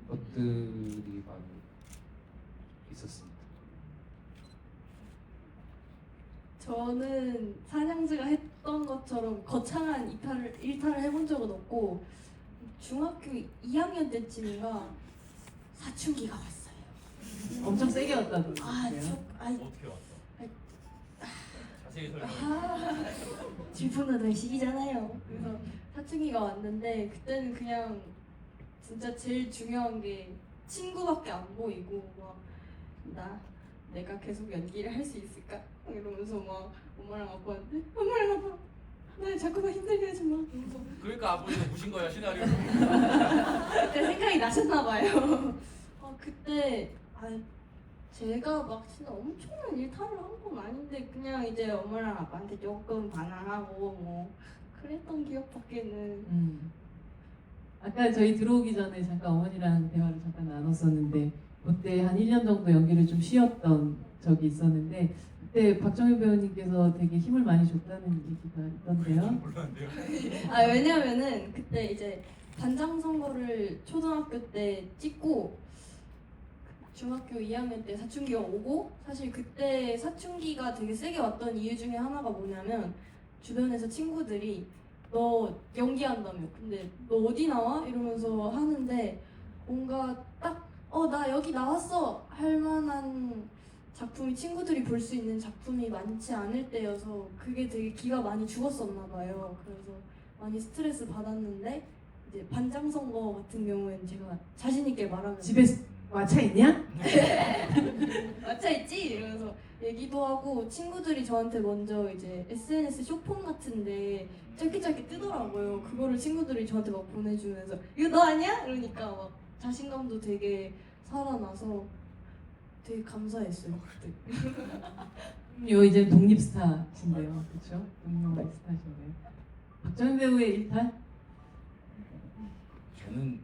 것들이 많이 있었습니다. 저는 사냥즈가 했던 것처럼 거창한 일탈을 해본 적은 없고 중학교 2학년 때쯤인가 사춘기가 왔어요. 엄청 세게 왔다고 어떻게 왔어? 자세히 설명해. 질풍노도의 시기잖아요. 그래서 사춘기가 왔는데 그때는 그냥 진짜 제일 중요한 게 친구밖에 안 보이고 내가 계속 연기를 할 수 있을까? 이러면서 막 엄마랑 아빠한테 엄마랑 아빠 나 자꾸 나 힘들게 하지 마. 이러면서 그러니까 아버지가 무신 거야 시나리오. 그때 생각이 나셨나 봐요. 그때 제가 막 진짜 엄청난 일탈을 한 건 아닌데 그냥 이제 엄마랑 아빠한테 조금 반항하고 뭐 그랬던 기억밖에는. 아까 저희 들어오기 전에 잠깐 어머니랑 대화를 잠깐 나눴었는데 그때 한 1년 정도 연기를 좀 쉬었던 적이 있었는데 그때 박정희 배우님께서 되게 힘을 많이 줬다는 얘기가 있던데요. 몰랐는데요. 왜냐면은 그때 이제 반장 선거를 초등학교 때 찍고 중학교 2학년 때 사춘기가 오고 사실 그때 사춘기가 되게 세게 왔던 이유 중에 하나가 뭐냐면 주변에서 친구들이 너 연기한다며 근데 너 어디 나와? 이러면서 하는데 뭔가 딱 나 여기 나왔어 할 만한 작품이 친구들이 볼 수 있는 작품이 많지 않을 때여서 그게 되게 기가 많이 죽었었나 봐요. 그래서 많이 스트레스 받았는데 이제 반장 선거 같은 경우에는 제가 자신 있게 말하면 집에 마차 있냐? 맞아 있지? 이러면서 얘기도 하고 친구들이 저한테 먼저 이제 SNS 쇼폼 같은데 짧게 뜨더라고요. 그거를 친구들이 저한테 막 보내주면서 이거 너 아니야? 이러니까 막 자신감도 되게 살아나서 되게 감사했어요 그때. 요 이제 독립 스타신데요, 그렇죠? 독립영화 스타신데 박정희 배우의 일탈? 저는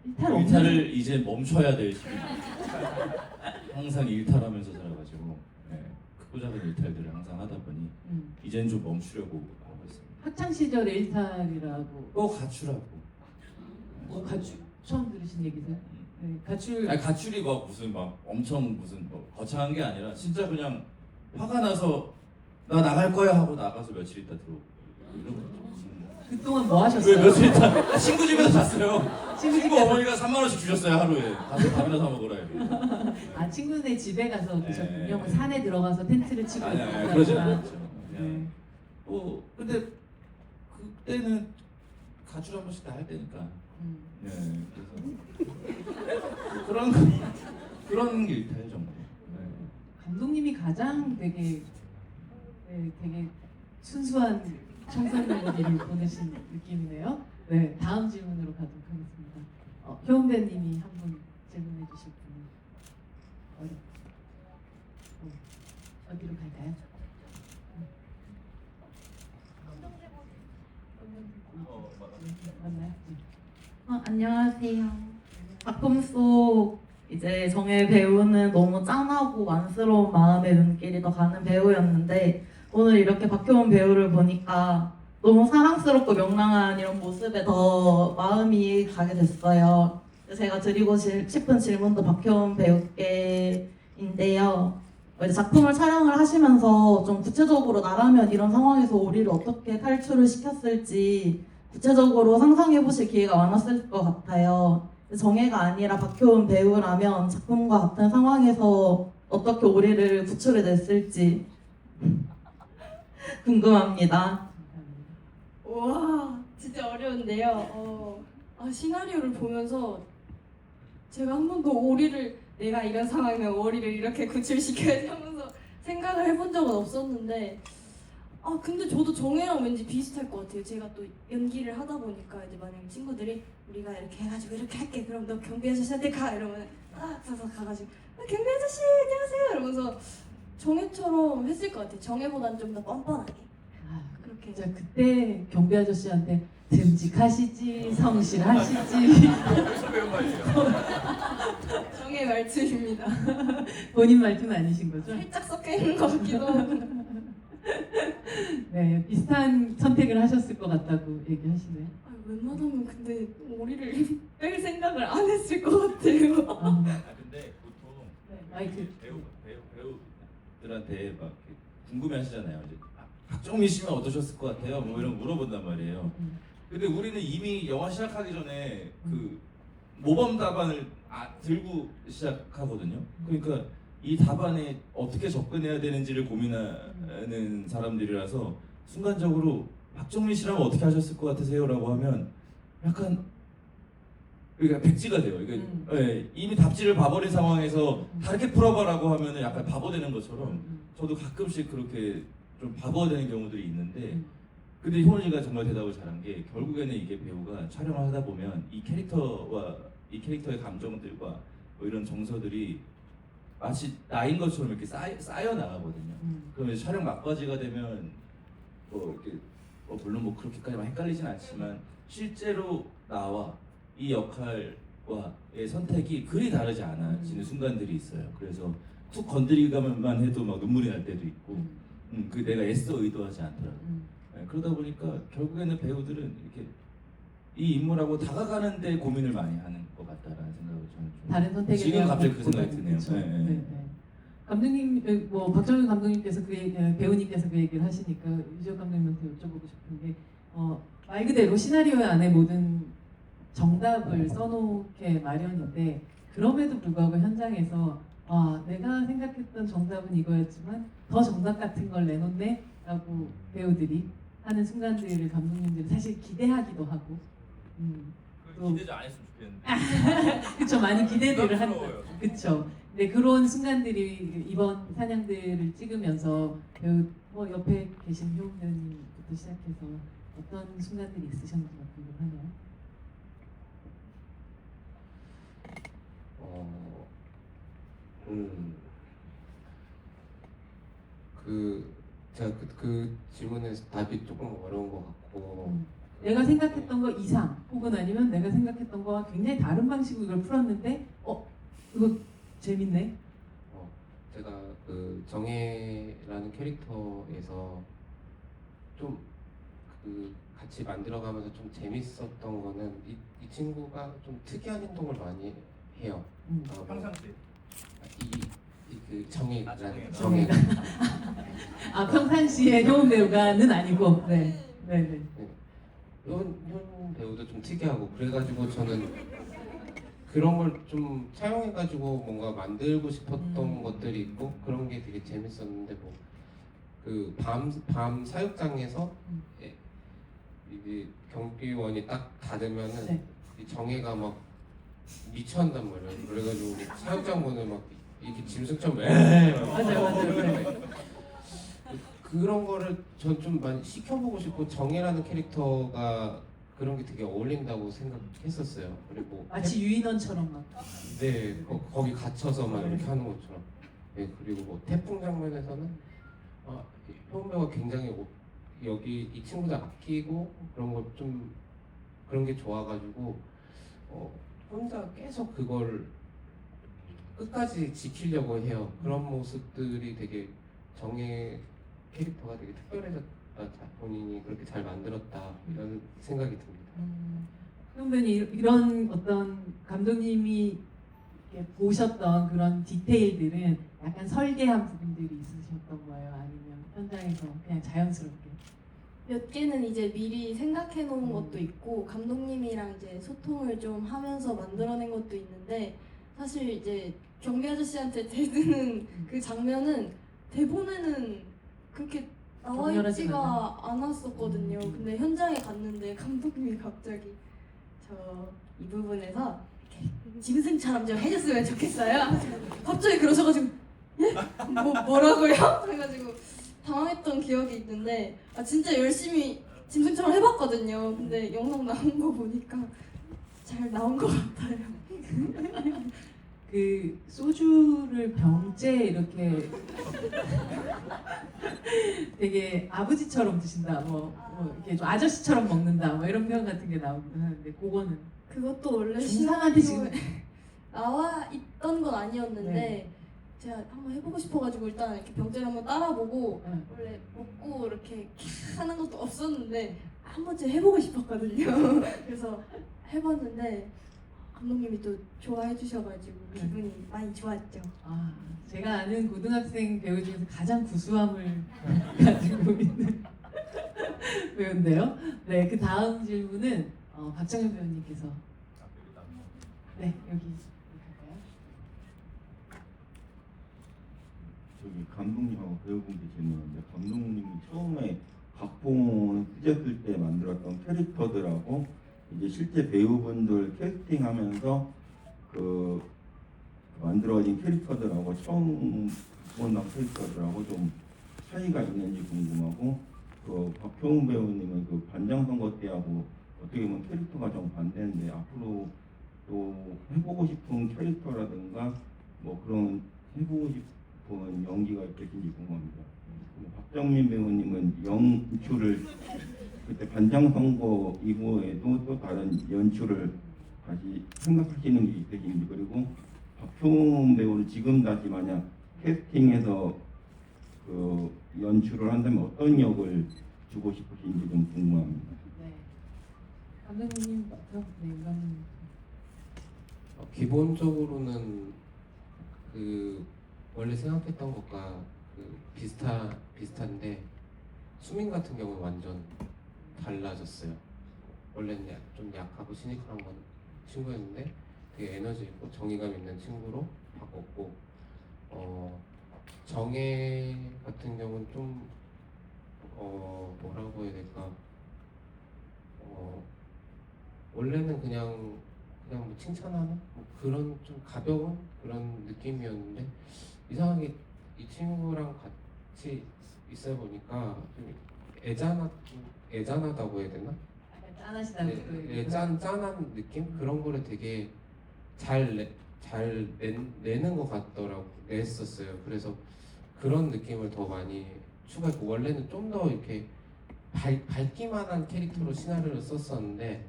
일탈 없는 일탈을 이제 멈춰야 될 시기. 항상 일탈하면서 살아가지고 크고 작은 일탈들을 항상 하다 보니 이제는 좀 멈추려고 하고 있습니다. 학창 시절의 일탈이라고 가출하고. 가출 처음 들으신 얘기세요? 네, 가출 아니 가출이 막 무슨 막 엄청 무슨 뭐 거창한 게 아니라 진짜 그냥 화가 나서 나 나갈 거야 하고 나가서 며칠 있다 들어오고 이런 거. 그동안 뭐 왜 하셨어요? 며칠 자 친구 집에서 잤어요. 친구 친구 집에서 어머니가 3만 원씩 주셨어요 하루에. 가서 밥이나 사 먹으라 이렇게. 아 친구네 집에 가서 드셨군요. 뭐 네. 산에 들어가서 텐트를 치고 아니 아니 있다거나. 그러진 않았죠. 네. 그냥 근데 그때는 가출 한 번씩 다 할 때니까. 네, 그래서 그런 게 있다요 정도. 네. 감독님이 가장 되게 순수한 청소년기를 보내신 느낌이네요. 네, 다음 질문으로 가도록 하겠습니다. 효은배님이 한 분 질문해 주실 분은 어디로 갈까요? 맞나요? 안녕하세요. 작품 속 이제 정혜 배우는 너무 짠하고 안쓰러운 마음의 눈길이 더 가는 배우였는데 오늘 이렇게 박효은 배우를 보니까 너무 사랑스럽고 명랑한 이런 모습에 더 마음이 가게 됐어요. 제가 드리고 싶은 질문도 박효은 배우께인데요. 이제 작품을 촬영을 하시면서 좀 구체적으로 나라면 이런 상황에서 우리를 어떻게 탈출을 시켰을지 구체적으로 상상해 보실 기회가 많았을 것 같아요. 정혜가 아니라 박효은 배우라면 작품과 같은 상황에서 어떻게 우리를 구출해냈을지 궁금합니다. 와 진짜 어려운데요. 시나리오를 보면서 제가 한 번도 오리를 내가 이런 상황이면 오리를 이렇게 구출시켜야지 하면서 생각을 해본 적은 없었는데 근데 저도 정혜랑 왠지 비슷할 것 같아요. 제가 또 연기를 하다 보니까 이제 만약에 친구들이 우리가 이렇게 해가지고 이렇게 할게 그럼 너 경비 아저씨한테 가 이러면 그래서 가가지고 경비 아저씨 안녕하세요 이러면서 정혜처럼 했을 것 같아요. 정혜보단 좀 더 뻔뻔하게 그렇게 진짜 그때 경비 아저씨한테 듬직하시지, 성실하시지. 어디서 배운 말이에요? 정혜 말투입니다. 본인 말투는 아니신 거죠? 살짝 섞여 있는 것 같기도 하고. 네, 비슷한 선택을 하셨을 것 같다고 얘기하시네요. 웬만하면 근데 오리를 뺄 생각을 안 했을 것 같아요. 근데 보통 마이크. 배우들한테 막 이렇게 궁금해하시잖아요. 이제 박정민 씨면 어떠셨을 것 같아요? 뭐 이런 거 물어본단 말이에요. 근데 우리는 이미 영화 시작하기 전에 그 모범 답안을 들고 시작하거든요. 그러니까 이 답안에 어떻게 접근해야 되는지를 고민하는 사람들이라서 순간적으로 박정민 씨라면 어떻게 하셨을 것 같으세요?라고 하면 약간 그러니까 백지가 돼요. 이게 이미 답지를 봐버린 상황에서 다르게 풀어봐라고 하면은 약간 바보 되는 것처럼 저도 가끔씩 그렇게 좀 바보가 되는 경우들이 있는데 근데 효은 씨가 정말 대답을 잘한 게 결국에는 이게 배우가 촬영을 하다 보면 이 캐릭터의 감정들과 뭐 이런 정서들이 마치 나인 것처럼 이렇게 쌓여 나가거든요. 그러면 이제 촬영 막바지가 되면 뭐 이렇게 물론 뭐 그렇게까지 헷갈리진 않지만 실제로 나와 이 역할과의 선택이 그리 다르지 않아지는 순간들이 있어요. 그래서 툭 건드리기만 해도 막 눈물이 날 때도 있고, 그 내가 애써 의도하지 않더라도. 네, 그러다 보니까 결국에는 배우들은 이렇게 이 인물하고 다가가는데 고민을 많이 하는 것 같다라는 생각을 저는 좀 다른 선택에 지금 대한 갑자기 그 것보다는 생각이 드네요. 그렇죠. 네, 네. 네. 감독님, 뭐 박정희 감독님께서 배우님께서 그 얘기를 하시니까 유지혁 감독님한테 여쭤보고 싶은 게 말 그대로 시나리오 안에 모든 정답을 써놓게 마련인데 그럼에도 불구하고 현장에서 내가 생각했던 정답은 이거였지만 더 정답 같은 걸 내놓네 라고 배우들이 하는 순간들을 감독님들이 사실 기대하기도 하고 기대자 안 했으면 좋겠는데. 그쵸, 많이 기대들을 하는 부담스러워요. 그쵸. 네, 그런 순간들이 이번 사냥들을 찍으면서 배우 옆에 계신 효은 배우님부터 시작해서 어떤 순간들이 있으셨는지가 궁금하네요. 제가 그 질문에 답이 조금 어려운 것 같고 내가 생각했던 거 이상 혹은 아니면 내가 생각했던 거와 굉장히 다른 방식으로 이걸 풀었는데 이거 재밌네. 제가 그 정혜라는 캐릭터에서 좀 같이 만들어가면서 좀 재밌었던 거는 이 친구가 좀 특이한 행동을 많이 해요. 평상시. 그 정혜라는 정혜가. 평상시에 효은 배우가는 아니고 네. 현 배우도 좀 특이하고 그래가지고 저는 그런 걸 좀 차용해가지고 뭔가 만들고 싶었던 것들이 있고 그런 게 되게 재밌었는데 뭐 그 밤 사육장에서 이게 경비원이 딱 닫으면은 네. 이 정혜가 막 미쳐한단 말이야. 그래가지고 사육장 문을 막 이렇게 짐승처럼 맞아요. 그런 거를 전 좀 많이 시켜보고 싶고 정혜라는 캐릭터가 그런 게 되게 어울린다고 생각했었어요. 그리고 마치 유인원처럼 막. 네 거기 갇혀서 막 이렇게 하는 것처럼. 네 그리고 뭐 태풍 장면에서는 효은배가 굉장히 여기 이 친구들 아끼고 그런 것 좀 그런 게 좋아가지고 혼자 계속 그걸 끝까지 지키려고 해요. 그런 모습들이 되게 정의 캐릭터가 되게 특별해졌다. 본인이 그렇게 잘 만들었다 이런 생각이 듭니다. 그러면 이런 어떤 감독님이 이렇게 보셨던 그런 디테일들은 약간 설계한 부분들이 있으셨던 거예요? 아니면 현장에서 그냥 자연스럽게? 몇 개는 이제 미리 생각해 놓은 것도 있고 감독님이랑 이제 소통을 좀 하면서 만들어낸 것도 있는데 사실 이제 경비 아저씨한테 대드는 그 장면은 대본에는 그렇게 나와 격렬하지 있지가 않았었거든요. 근데 현장에 갔는데 감독님이 갑자기 저 이 부분에서 이렇게 짐승처럼 좀 해줬으면 좋겠어요. 갑자기 그러셔가지고 예? 뭐라고요? 그래가지고 당황했던 기억이 있는데 진짜 열심히 짐승처럼 해봤거든요. 근데 영상 나온 거 보니까 잘 나온 것 같아요. 그 소주를 병째 이렇게 되게 아버지처럼 드신다, 뭐 이렇게 좀 아저씨처럼 먹는다, 뭐 이런 표현 같은 게 나오기도 하는데 그거는 그것도 원래 중상한테 지금 시나리오에 나와 있던 건 아니었는데 네. 제가 한번 해보고 싶어가지고 일단 이렇게 병제를 한번 따라보고 네. 원래 먹고 이렇게 하는 것도 없었는데 한 번쯤 해보고 싶었거든요. 그래서 해봤는데 감독님이 또 좋아해 주셔가지고 기분이 많이 좋았죠. 제가 아는 고등학생 배우 중에서 가장 구수함을 가지고 있는 배우인데요. 네, 그 다음 질문은 박정현 배우님께서. 네, 여기 갈까요? 저기 감독님하고 배우분께 질문인데, 감독님이 처음에 각본을 쓰셨을 때 만들었던 캐릭터들하고 이제 실제 배우분들 캐스팅하면서 그 만들어진 캐릭터들하고 처음 각본한 캐릭터들하고 좀 차이가 있는지 궁금하고, 그 박효은 배우님은 그 반장 선거 때하고 어떻게 보면 캐릭터가 좀 반대인데 앞으로 또 해보고 싶은 캐릭터라든가 뭐 그런 해보고 싶은 연기가 있으신지 궁금합니다. 박정민 배우님은 연출을 그때 반장 선거 이후에도 또 다른 연출을 다시 생각하시는 게 있으신지, 그리고 박효은 배우를 지금 다시 만약 캐스팅해서 그 연출을 한다면 어떤 역을 주고 싶으신지 좀 궁금합니다. 네, 감독님부터. 네, 이건 기본적으로는 그 원래 생각했던 것과 그 비슷한데 수민 같은 경우는 완전 달라졌어요. 원래는 좀 약하고 시니컬한 건 친구였는데 되게 에너지 있고 정의감 있는 친구로 바꿨고, 정혜 같은 경우는 좀 뭐라고 해야 될까, 원래는 그냥 뭐 칭찬하는 뭐 그런 좀 가벼운 그런 느낌이었는데 이상하게 이 친구랑 같이 있어 보니까 좀 애잔하다고 해야 되나? 약간 짠하시다고. 짠한 느낌? 그런 거를 되게 잘 내는 것 같더라고. 냈었어요. 그래서 그런 느낌을 더 많이 추가했고, 원래는 좀 더 이렇게 밝기만한 캐릭터로 시나리오를 썼었는데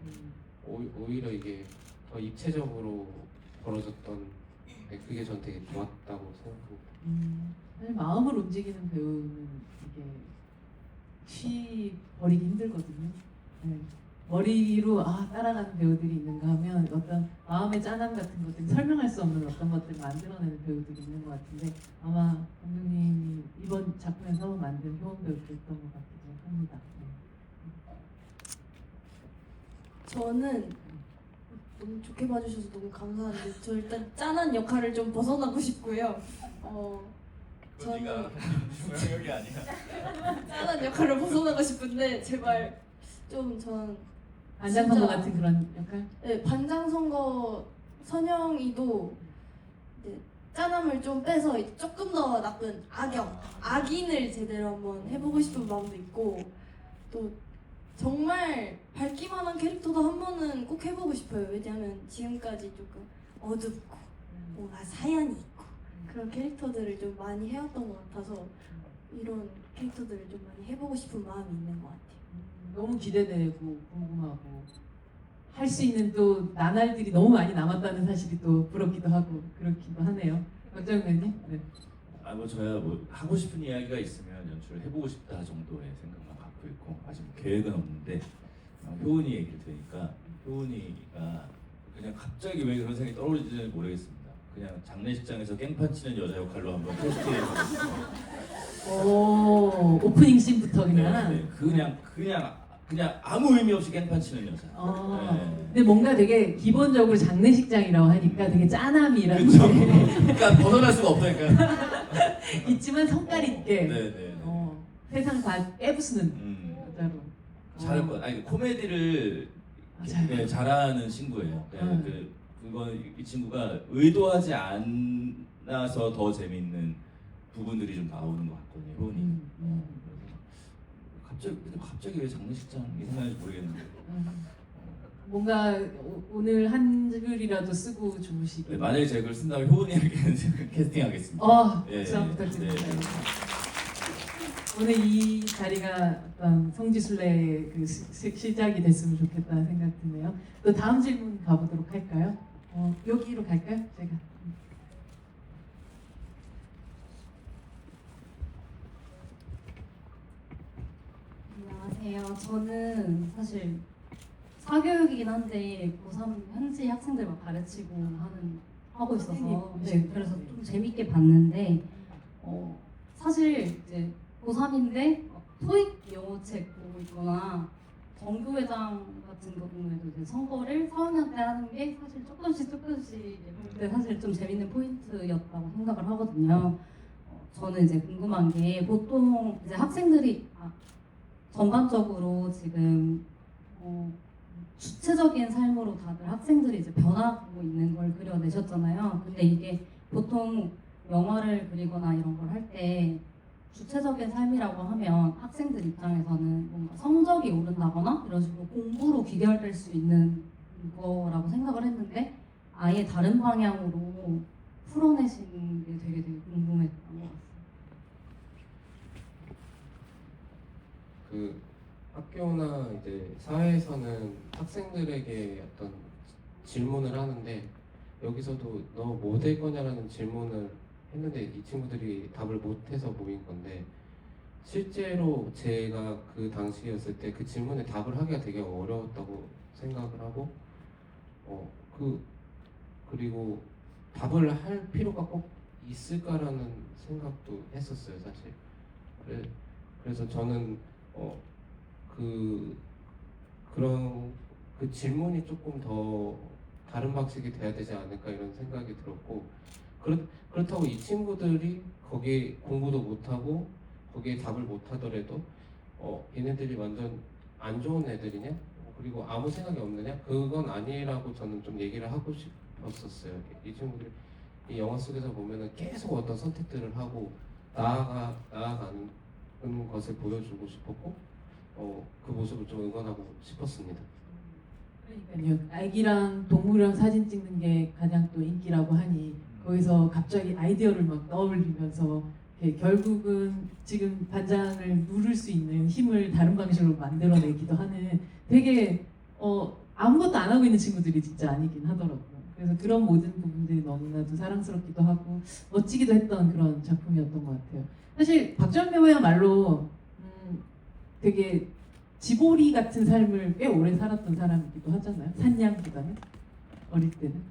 오히려 이게 더 입체적으로 벌어졌던, 그게 전 되게 좋았다고 생각합니다. 사실 마음을 움직이는 배우는 이게 버리기 힘들거든요. 네. 머리로 따라가는 배우들이 있는가 하면 어떤 마음의 짠함 같은 것들, 설명할 수 없는 어떤 것들을 만들어내는 배우들이 있는 것 같은데 아마 감독님이 이번 작품에서 만든 효은 배우였던 것 같기도 합니다. 네. 저는 너무 좋게 봐주셔서 너무 감사한데 저 일단 짠한 역할을 좀 벗어나고 싶고요. 그건 저는 네가 할 영역이 아니야. 짠한 역할을 벗어나고 싶은데 제발 전 반장 선거 진짜- 같은 그런 역할? 네, 반장 선거 선영이도 이제 짠함을 좀 빼서 이제 조금 더 나쁜 악인을 제대로 한번 해보고 싶은 마음도 있고 또 정말 밝기만한 캐릭터도 한 번은 꼭 해보고 싶어요. 왜냐하면 지금까지 조금 어둡고 뭔가 사연이 있고 그런 캐릭터들을 좀 많이 해왔던 것 같아서 이런 캐릭터들을 좀 많이 해보고 싶은 마음이 있는 것 같아요. 너무 기대되고 궁금하고 할 수 있는 또 나날들이 너무 많이 남았다는 사실이 또 부럽기도 하고 그렇기도 하네요. 박정현 배우님? 네. 뭐 저야 뭐 하고 싶은 이야기가 있으면 연출을 해보고 싶다 정도의 생각만 갖고 있고 아직 뭐 계획은 없는데 효은이 얘기를 들으니까 효은이가 그냥 갑자기 왜 그런 생각이 떠오르는지 모르겠습니다. 그냥 장례식장에서 깽판 치는 여자 역할로 한번 캐스팅해서 오, 오프닝 씬부터 그냥. 그냥 아무 의미 없이 깽판 치는 여자. 네. 근데 뭔가 되게 기본적으로 장례식장이라고 하니까 되게 짠함이라는 그렇죠. 게 그러니까 벗어날 수가 없다니까. 있지만 성깔 있게 네네. 세상 다 깨부수는 여자로. 잘할 것. 아니 코미디를 맞아요. 네, 잘하는 친구예요. 네, 이 친구가 의도하지 않아서 더 재밌는 부분들이 좀 나오는 것 같거든요. 효은이. 갑자기 왜 장례식장 이 생각인지 모르겠는데. 뭔가 오늘 한 줄이라도 쓰고 주무시길. 네, 만약에 제가 그걸 쓴다면 효은이에게 캐스팅하겠습니다. 네, 부탁드립니다. 네. 오늘 이 자리가 어떤 성지순례의 그 시작이 됐으면 좋겠다는 생각 드네요. 또 다음 질문 가보도록 할까요? 여기로 갈까요? 제가. 안녕하세요. 저는 사실 사교육이긴 한데 고3 현지 학생들 막 가르치고 하고 있어서 네, 그래서 좀 재밌게 봤는데 사실 이제 고3인데 토익 영어책 보고 있거나 정교회장 같은 경우에도 이제 선거를 4학년 때 하는 게 사실 조금씩 볼 때 사실 좀 재밌는 포인트였다고 생각을 하거든요. 저는 이제 궁금한 게 보통 이제 학생들이 전반적으로 지금 주체적인 삶으로 다들 학생들이 이제 변하고 있는 걸 그려내셨잖아요. 근데 이게 보통 영화를 그리거나 이런 걸 할 때 주체적인 삶이라고 하면 학생들 입장에서는 뭔가 성적이 오른다거나 이런 식으로 공부로 귀결될 수 있는 거라고 생각을 했는데 아예 다른 방향으로 풀어내신 게 되게 궁금했던 것 같아요. 그 학교나 이제 사회에서는 학생들에게 어떤 질문을 하는데 여기서도 너 뭐 될 거냐라는 질문을 했는데 이 친구들이 답을 못해서 모인 건데 실제로 제가 그 당시였을 때 그 질문에 답을 하기가 되게 어려웠다고 생각을 하고 그리고 답을 할 필요가 꼭 있을까라는 생각도 했었어요 사실. 그래서 저는 그런 그 질문이 조금 더 다른 방식이 돼야 되지 않을까 이런 생각이 들었고 그렇다고 이 친구들이 거기에 공부도 못하고 거기에 답을 못하더라도 얘네들이 완전 안 좋은 애들이냐 그리고 아무 생각이 없느냐 그건 아니라고 저는 좀 얘기를 하고 싶었었어요. 이 친구들이 이 영화 속에서 보면은 계속 어떤 선택들을 하고 나아가는 것을 보여주고 싶었고 그 모습을 좀 응원하고 싶었습니다. 그러니까요. 아기랑 동물이랑 사진 찍는 게 가장 또 인기라고 하니 거기서 갑자기 아이디어를 막 떠올리면서 결국은 지금 반장을 누를 수 있는 힘을 다른 방식으로 만들어내기도 하는 되게 아무것도 안 하고 있는 친구들이 진짜 아니긴 하더라고요. 그래서 그런 모든 부분들이 너무나도 사랑스럽기도 하고 멋지기도 했던 그런 작품이었던 것 같아요. 사실 박정현 배우야말로 되게 지보리 같은 삶을 꽤 오래 살았던 사람이기도 하잖아요. 산양보다는 어릴 때는.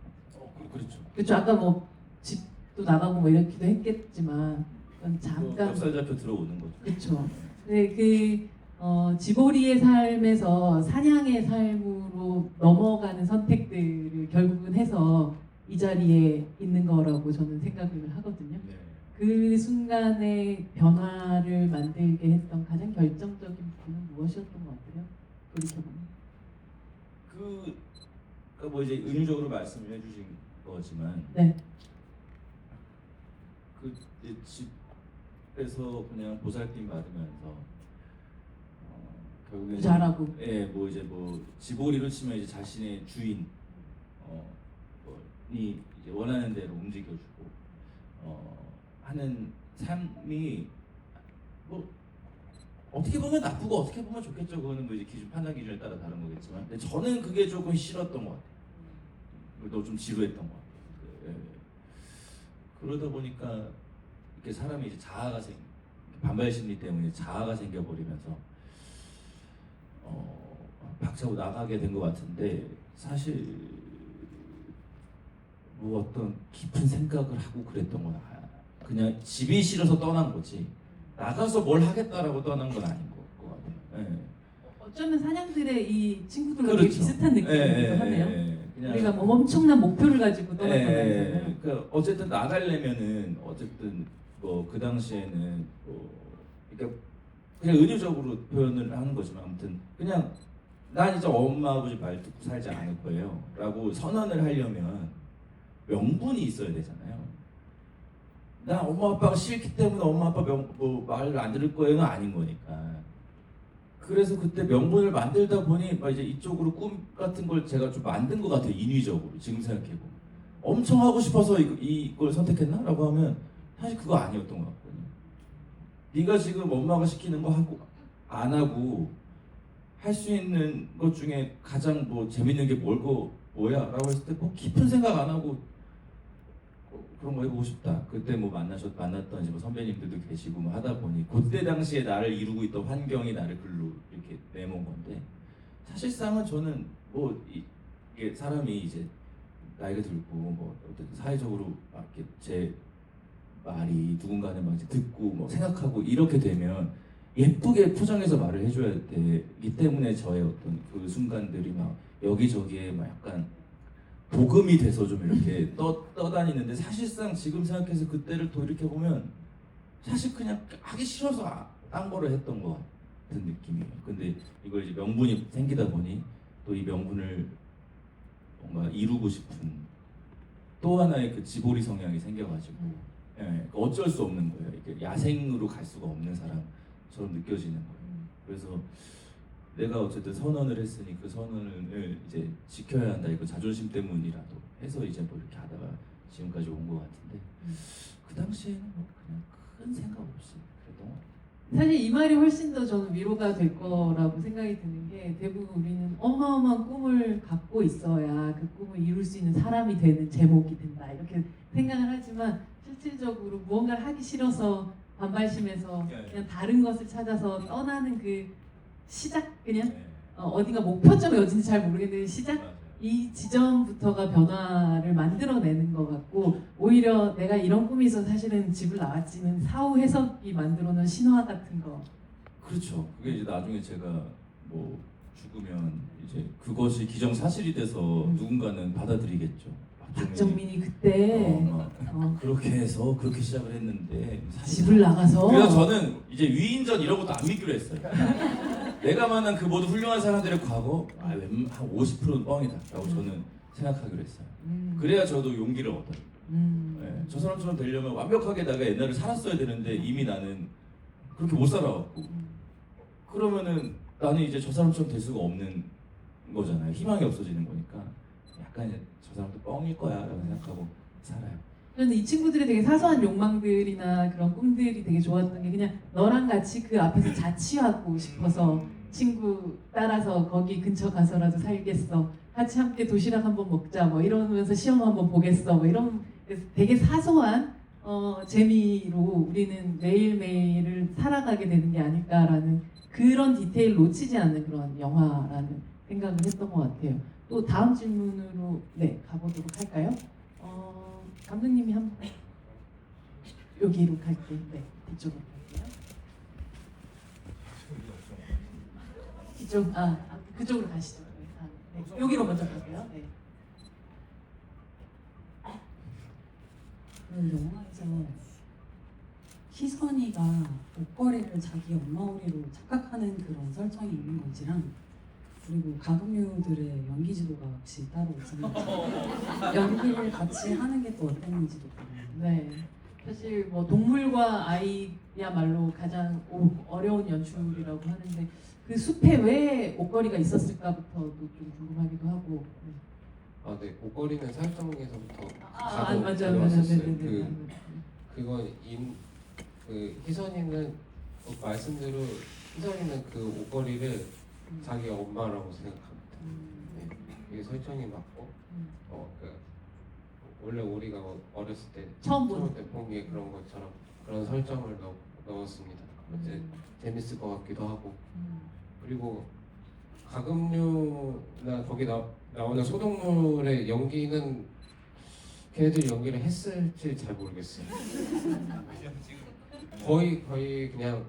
그렇죠. 그렇죠. 아까 뭐 집도 나가고 뭐 이렇기도 했겠지만 그건 잠깐. 역살 잡혀 들어오는 거죠. 그렇죠. 네, 그 지보리의 삶에서 사냥의 삶으로 넘어가는 선택들을 결국은 해서 이 자리에 있는 거라고 저는 생각을 하거든요. 네. 그 순간의 변화를 만들게 했던 가장 결정적인 부분은 무엇이었던 것 같아요? 돌이켜보면. 뭐 이제 은유적으로 말씀을 해주신 거지만 네. 그 이제 집에서 그냥 보살핌 받으면서 결국에 잘하고. 뭐 이제 뭐 지보리로 치면 이제 자신의 주인 이 이제 원하는 대로 움직여주고 하는 삶이 뭐 어떻게 보면 나쁘고 어떻게 보면 좋겠죠. 그거는 뭐 이제 판단 기준에 따라 다른 거겠지만, 근데 저는 그게 조금 싫었던 것 같아요. 또 좀 지루했던 것 같아요. 그러다 보니까 이렇게 사람이 이제 자아가 반발 심리 때문에 자아가 생겨버리면서 박차고 나가게 된 것 같은데, 사실 뭐 어떤 깊은 생각을 하고 그랬던 건 그냥 집이 싫어서 떠난 거지 나가서 뭘 하겠다라고 떠난 건 아닌 것 같아요. 어쩌면 사냥들의 이 친구들과 그렇죠. 되게 비슷한 느낌이기도 하네요. 그냥 우리가 뭐 엄청난 목표를 가지고 떠난 건 아니잖아요. 그러니까 어쨌든 나가려면은 어쨌든 뭐 그 당시에는 그러니까 그냥 은유적으로 표현을 하는 거지만, 아무튼 그냥 난 이제 엄마 아버지 말 듣고 살지 않을 거예요라고 선언을 하려면 명분이 있어야 되잖아요. 나 엄마 아빠가 싫기 때문에 엄마 아빠 말을 안 들을 거예요는 아닌 거니까. 그래서 그때 명분을 만들다 보니 이제 이쪽으로 꿈 같은 걸 제가 좀 만든 것 같아요. 인위적으로 지금 생각해보면. 엄청 하고 싶어서 이걸 선택했나? 라고 하면 사실 그거 아니었던 것 같거든요. 네가 지금 엄마가 시키는 거 하고 안 하고 할 수 있는 것 중에 가장 뭐 재밌는 게 뭐야? 라고 했을 때 뭐 깊은 생각 안 하고 그런 거 해보고 싶다. 그때 뭐 만났던 이제 뭐 선배님들도 계시고 뭐 하다 보니 그때 당시에 나를 이루고 있던 환경이 나를 글로 이렇게 내몬 건데, 사실상은 저는 뭐 이게 사람이 이제 나이가 들고 뭐 어떤 사회적으로 막 이렇게 제 말이 누군가는 막 이제 듣고 뭐 생각하고 이렇게 되면 예쁘게 포장해서 말을 해줘야 되기 때문에 저의 어떤 그 순간들이 막 여기저기에 막 약간 복음이 돼서 좀 이렇게 떠다니는데, 사실상 지금 생각해서 그때를 돌이켜보면 사실 그냥 하기 싫어서 딴 거를 했던 것 같은 느낌이에요. 근데 이걸 이제 명분이 생기다 보니 또 이 명분을 뭔가 이루고 싶은 또 하나의 그 지보리 성향이 생겨가지고 어쩔 수 없는 거예요. 이게 야생으로 갈 수가 없는 사람처럼 느껴지는 거예요. 그래서 내가 어쨌든 선언을 했으니 그 선언을 이제 지켜야 한다. 이거 자존심 때문이라도 해서 이제 뭐 이렇게 하다가 지금까지 온 것 같은데, 그 당시에는 뭐 그냥 큰 생각 없이 그랬던 것 같아요. 사실 이 말이 훨씬 더 저는 위로가 될 거라고 생각이 드는 게, 대부분 우리는 어마어마한 꿈을 갖고 있어야 그 꿈을 이룰 수 있는 사람이 되는 제목이 된다 이렇게 생각을 하지만, 실질적으로 무언가를 하기 싫어서 반발심에서 그냥 다른 것을 찾아서 떠나는 그 시작, 그냥 어딘가 목표점이 어딘지 잘 모르겠는데 시작, 이 지점부터가 변화를 만들어내는 것 같고, 오히려 내가 이런 꿈이 있어서 사실은 집을 나왔지는 사후 해석이 만들어놓은 신화 같은 거. 그렇죠. 그게 이제 나중에 제가 뭐 죽으면 이제 그것이 기정사실이 돼서 누군가는 받아들이겠죠. 박정민이 그때 그렇게 해서 그렇게 시작을 했는데 집을 나가서. 그래서 저는 이제 위인전 이런 것도 안 믿기로 했어요. 내가 만난 그 모두 훌륭한 사람들의 과거 한 50%는 뻥이다 라고 저는 생각하기로 했어요. 그래야 저도 용기를 얻어요. 저 사람처럼 되려면 완벽하게 내가 옛날에 살았어야 되는데 이미 나는 그렇게 못 살아왔고, 그러면은 나는 이제 저 사람처럼 될 수가 없는 거잖아요. 희망이 없어지는 거니까 약간 이제 저 사람도 뻥일 거야 라고 생각하고 살아요. 저는 이 친구들의 되게 사소한 욕망들이나 그런 꿈들이 되게 좋았던 게, 그냥 너랑 같이 그 앞에서 자취하고 싶어서 친구 따라서 거기 근처 가서라도 살겠어, 같이 함께 도시락 한번 먹자 뭐 이러면서 시험 한번 보겠어 뭐 이런 되게 사소한 재미로 우리는 매일매일을 살아가게 되는 게 아닐까라는 그런 디테일 놓치지 않는 그런 영화라는 생각을 했던 것 같아요. 또 다음 질문으로 가보도록 할까요? 감독님이 한번 여기로 갈게요. 네, 이쪽으로 갈게요. 이쪽 그쪽으로 가시죠. 네. 여기로 먼저 갈게요. 네. 그 영화에서 희선이가 옷걸이를 자기 엄마 옷으로 착각하는 그런 설정이 있는 건지랑 그리고 가금류들의 연기 지도가 혹시 따로 있었는지 연기를 같이 하는 게 또 어땠는지도 궁금해요. 네. 사실 뭐 동물과 아이야말로 가장 어려운 연출이라고 하는데 그 숲에 왜 옷걸이가 있었을까부터도 좀 궁금하기도 하고. 네. 네, 옷걸이는 설정에서부터 맞아요, 맞아요, 들어왔었어요. 네네네. 그건 그 희선이는 말씀대로 희선이는 그 옷걸이를 자기 엄마라고 생각합니다. 네, 이게 설정이 맞고 원래 우리가 어렸을 때 처음 본 게 그런 것처럼 그런 설정을 넣었습니다. 이제 재밌을 것 같기도 하고 그리고 가금류나 거기 나오는 소동물의 연기는 걔네들이 연기를 했을지 잘 모르겠어요. 거의 그냥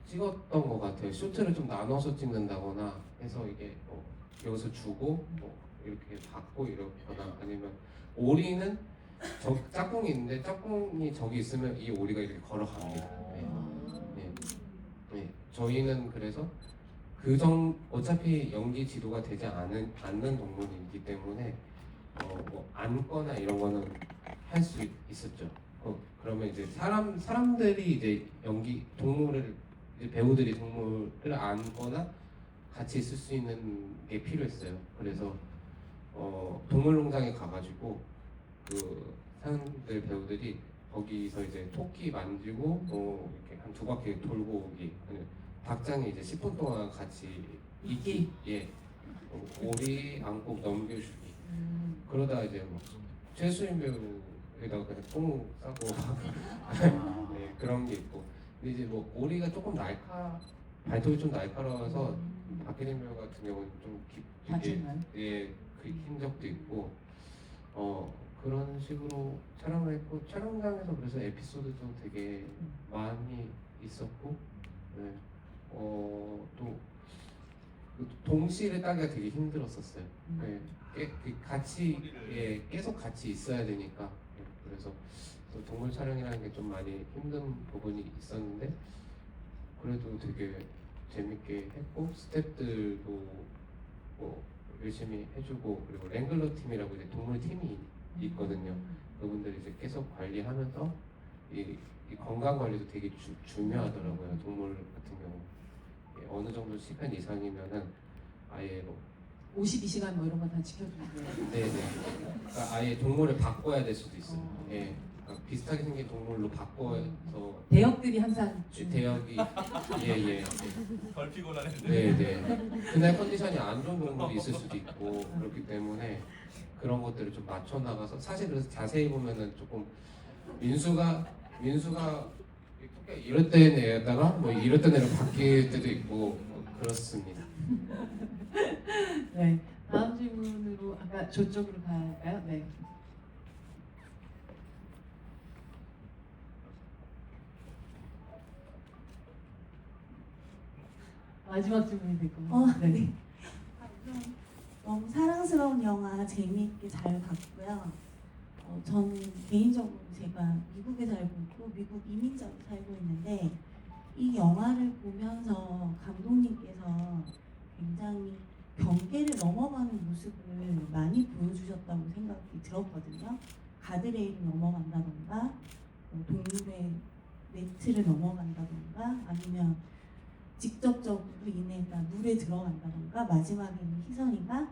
찍었던 것 같아요. 쇼트를 좀 나눠서 찍는다거나 해서 이게 여기서 주고 이렇게 받고 이러거나 아니면 오리는 짝꿍이 있는데 짝꿍이 저기 있으면 이 오리가 이렇게 걸어갑니다. 네. 저희는 그래서 어차피 연기 지도가 되지 않는 동물이기 때문에 뭐 앉거나 이런 거는 할 수 있었죠. 그러면 이제 사람들이 이제 이제 배우들이 동물을 안거나 같이 있을 수 있는 게 필요했어요. 그래서 동물농장에 가가지고 그 사람들 배우들이 거기서 이제 토끼 만지고 이렇게 한 2바퀴 돌고 오기, 닭장에 이제 10분 동안 같이 있기, 오리 안고 넘겨주기. 그러다 이제 뭐 최수인 배우에다가 그냥 똥 싸고 네, 그런 게 있고. 근데 이제 뭐 오리가 조금 발톱이 좀 날카로워서 박혜린 배우 같은 경우는 좀 깊게 흰 적도 있고 그런 식으로 촬영을 했고 촬영장에서 그래서 에피소드도 되게 많이 있었고 네. 또 동시를 따기가 되게 힘들었었어요. 네. 계속 같이 있어야 되니까 네. 그래서 동물 촬영이라는 게 좀 많이 힘든 부분이 있었는데 그래도 되게 재밌게 했고 스태프들도 열심히 해주고 그리고 랭글러 팀이라고 이제 동물 팀이 있거든요. 그분들이 이제 계속 관리하면서 이 건강 관리도 되게 중요하더라고요. 동물 같은 경우 어느 정도 시간 이상이면은 아예 52시간 뭐 이런 거 다 지켜주고. 네네. 그러니까 아예 동물을 바꿔야 될 수도 있어요. 예. 그러니까 비슷하게 생긴 동물로 바꿔서 대역들이 항상 대역이 예. 덜 피곤하는데. 네네. 그날 컨디션이 안 좋은 동물이 있을 수도 있고 그렇기 때문에 그런 것들을 좀 맞춰 나가서 사실 그래서 자세히 보면은 조금 민수가 이럴 때 내다가 뭐 이럴 때 내로 바뀔 때도 있고 그렇습니다. 네. 다음 질문으로 아까 저쪽으로 갈까요? 네. 마지막 질문이 될 겁니다. 네. 너무 사랑스러운 영화 재미있게 잘 봤고요. 저는 개인적으로 제가 미국에 살고 있고 미국 이민자로 살고 있는데 이 영화를 보면서 감독님께서 굉장히 경계를 넘어가는 모습을 많이 보여주셨다고 생각이 들었거든요. 가드레일을 넘어간다던가 동물의 네트를 넘어간다던가 아니면 직접적으로 인해가 물에 들어간다던가 마지막에는 희선이가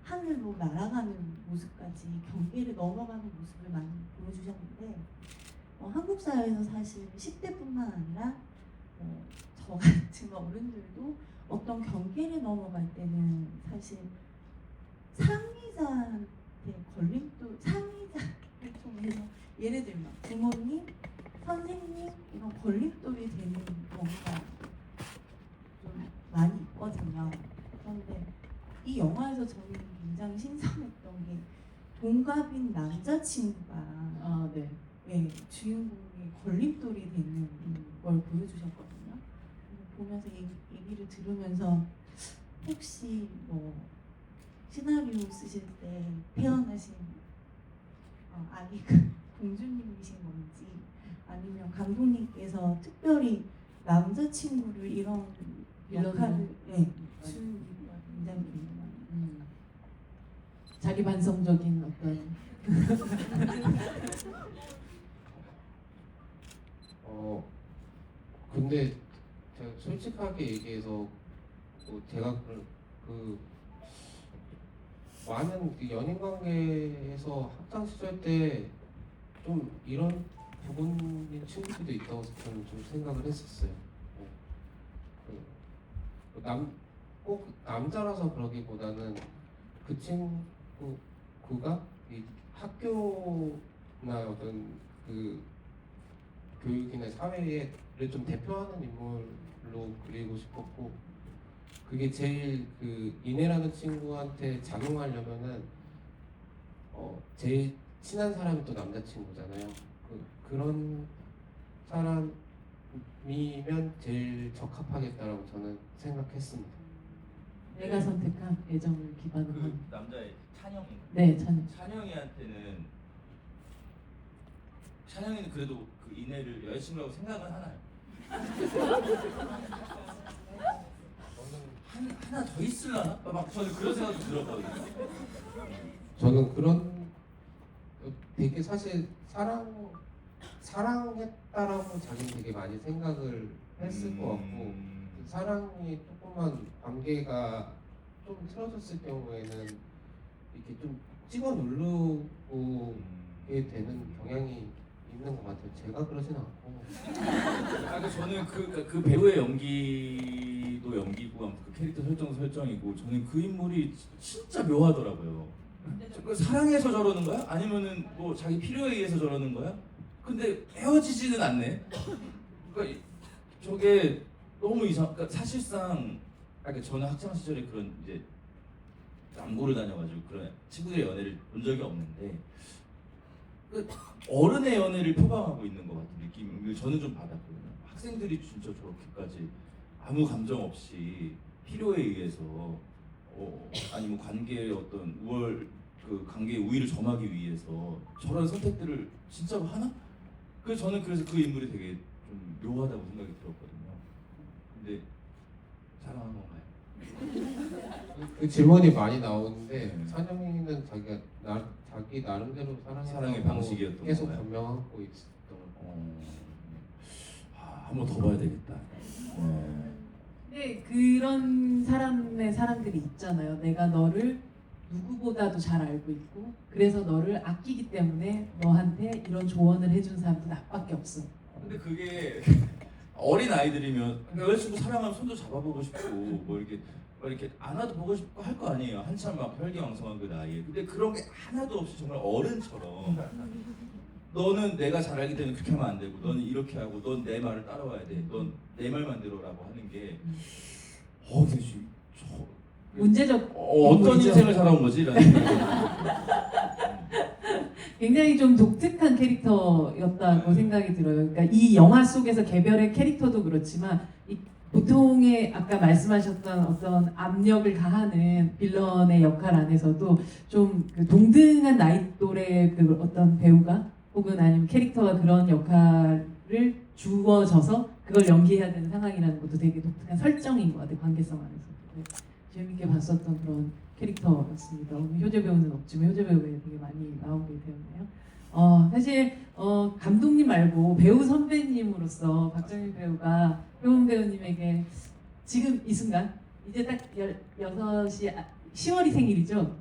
하늘로 날아가는 모습까지 경계를 넘어가는 모습을 많이 보여주셨는데 한국 사회에서 사실 10대뿐만 아니라 저 같은 어른들도 어떤 경계를 넘어갈 때는 사실 상위자한테 상위자를 통해서 예를 들면 부모님, 선생님 이런 걸림돌이 되는 경우가 좀 많이 있거든요. 그런데 이 영화에서 저는 굉장히 신선했던 게 동갑인 남자친구가 주인공의 걸림돌이 되는 걸 보여주셨거든요. 보면서 얘기를 들으면서 혹시 뭐 시나리오 쓰실 때 태어나신 아기가 공주님이신 건지 아니면 감독님께서 특별히 남자친구를 이런 역할을 주는 이유가 굉장히 궁금합니다. 자기 반성적인 어떤 근데 제가 솔직하게 얘기해서 뭐 제가 그 많은 그 연인 관계에서 학창 시절 때 좀 이런 부분인 친구들도 있다고 저는 좀 생각을 했었어요. 꼭 남자라서 그러기보다는 그 친구가 이 학교나 어떤 그 교육이나 사회를 좀 대표하는 인물로 그리고 싶었고, 그게 제일 그 이내라는 친구한테 작용하려면은 제일 친한 사람이 또 남자친구잖아요. 그런 사람이면 제일 적합하겠다라고 저는 생각했습니다. 내가 선택한 애정을 기반으로 그 한. 남자의 찬영. 네, 찬영. 찬영이는 그래도 그 이내를 여자친구라고 생각은 하나요? 저는 하나 더 있을라나? 막 저는 그런 생각도 들었거든요. 저는 그런 되게 사실 사랑했다라고 자기는 되게 많이 생각을 했을 것 같고, 사랑이 조금만 관계가 좀 틀어졌을 경우에는 이렇게 좀 찍어 누르게 되는 경향이 있는 것 같아요. 제가 그러진 않고. 저는 그 배우의 연기도 연기고 아무튼 그 캐릭터 설정도 설정이고, 저는 그 인물이 진짜 묘하더라고요. 사랑해서 저러는 거야? 아니면은 뭐 자기 필요에 의해서 저러는 거야? 근데 헤어지지는 않네. 그러니까 저게 너무 그러니까 사실상 저는 학창 시절에 그런 이제 남고를 다녀가지고 그런 친구들의 연애를 본 적이 없는데, 어른의 연애를 표방하고 있는 것 같은 느낌을 저는 좀 받았거든요. 학생들이 진짜 저렇게까지 아무 감정 없이 필요에 의해서 아니면 관계의 어떤 그 관계의 우위를 점하기 위해서 저런 선택들을 진짜로 하나? 그래서 저는 그 인물이 되게 좀 묘하다고 생각이 들었거든요. 근데 사랑한 건가요? 그 질문이 많이 나오는데 찬영이는 자기 나름대로 사랑의 방식이었던 계속 건가요? 변명하고 있었던. 한번 더 봐야 되겠다. 근데 그런 사람들이 있잖아요. 내가 너를 누구보다도 잘 알고 있고, 그래서 너를 아끼기 때문에 너한테 이런 조언을 해준 사람도 나밖에 없어. 근데 그게 어린 아이들이면 여자친구 사랑하면 손도 잡아보고 싶고 뭐 이렇게 안아도 보고 싶고 할 거 아니에요. 한참 막 혈기왕성한 그 나이에. 근데 그런 게 하나도 없이 정말 어른처럼 너는 내가 잘 알기 때문에 그렇게 하면 안 되고, 너는 이렇게 하고, 넌 내 말을 따라와야 돼, 넌 내 말만 들어라고 하는 게 도대체 문제적 어떤 인물이죠. 인생을 살아온 거지? 라는 굉장히 좀 독특한 캐릭터였다고 생각이 들어요. 그러니까 이 영화 속에서 개별의 캐릭터도 그렇지만 보통의 아까 말씀하셨던 어떤 압력을 가하는 빌런의 역할 안에서도 좀 그 동등한 나이 또래 그 어떤 배우가 혹은 아니면 캐릭터가 그런 역할을 주어져서 그걸 연기해야 되는 상황이라는 것도 되게 독특한 설정인 것 같아요. 관계성 안에서. 네. 재밌게 봤었던 그런 캐릭터였습니다. 오늘 효재 배우는 없지만 효재 배우가 되게 많이 나오게 되었네요. 사실 감독님 말고 배우 선배님으로서 박정민 배우가 효은 배우님에게 지금 이 순간 이제 딱 6시 10월이 생일이죠?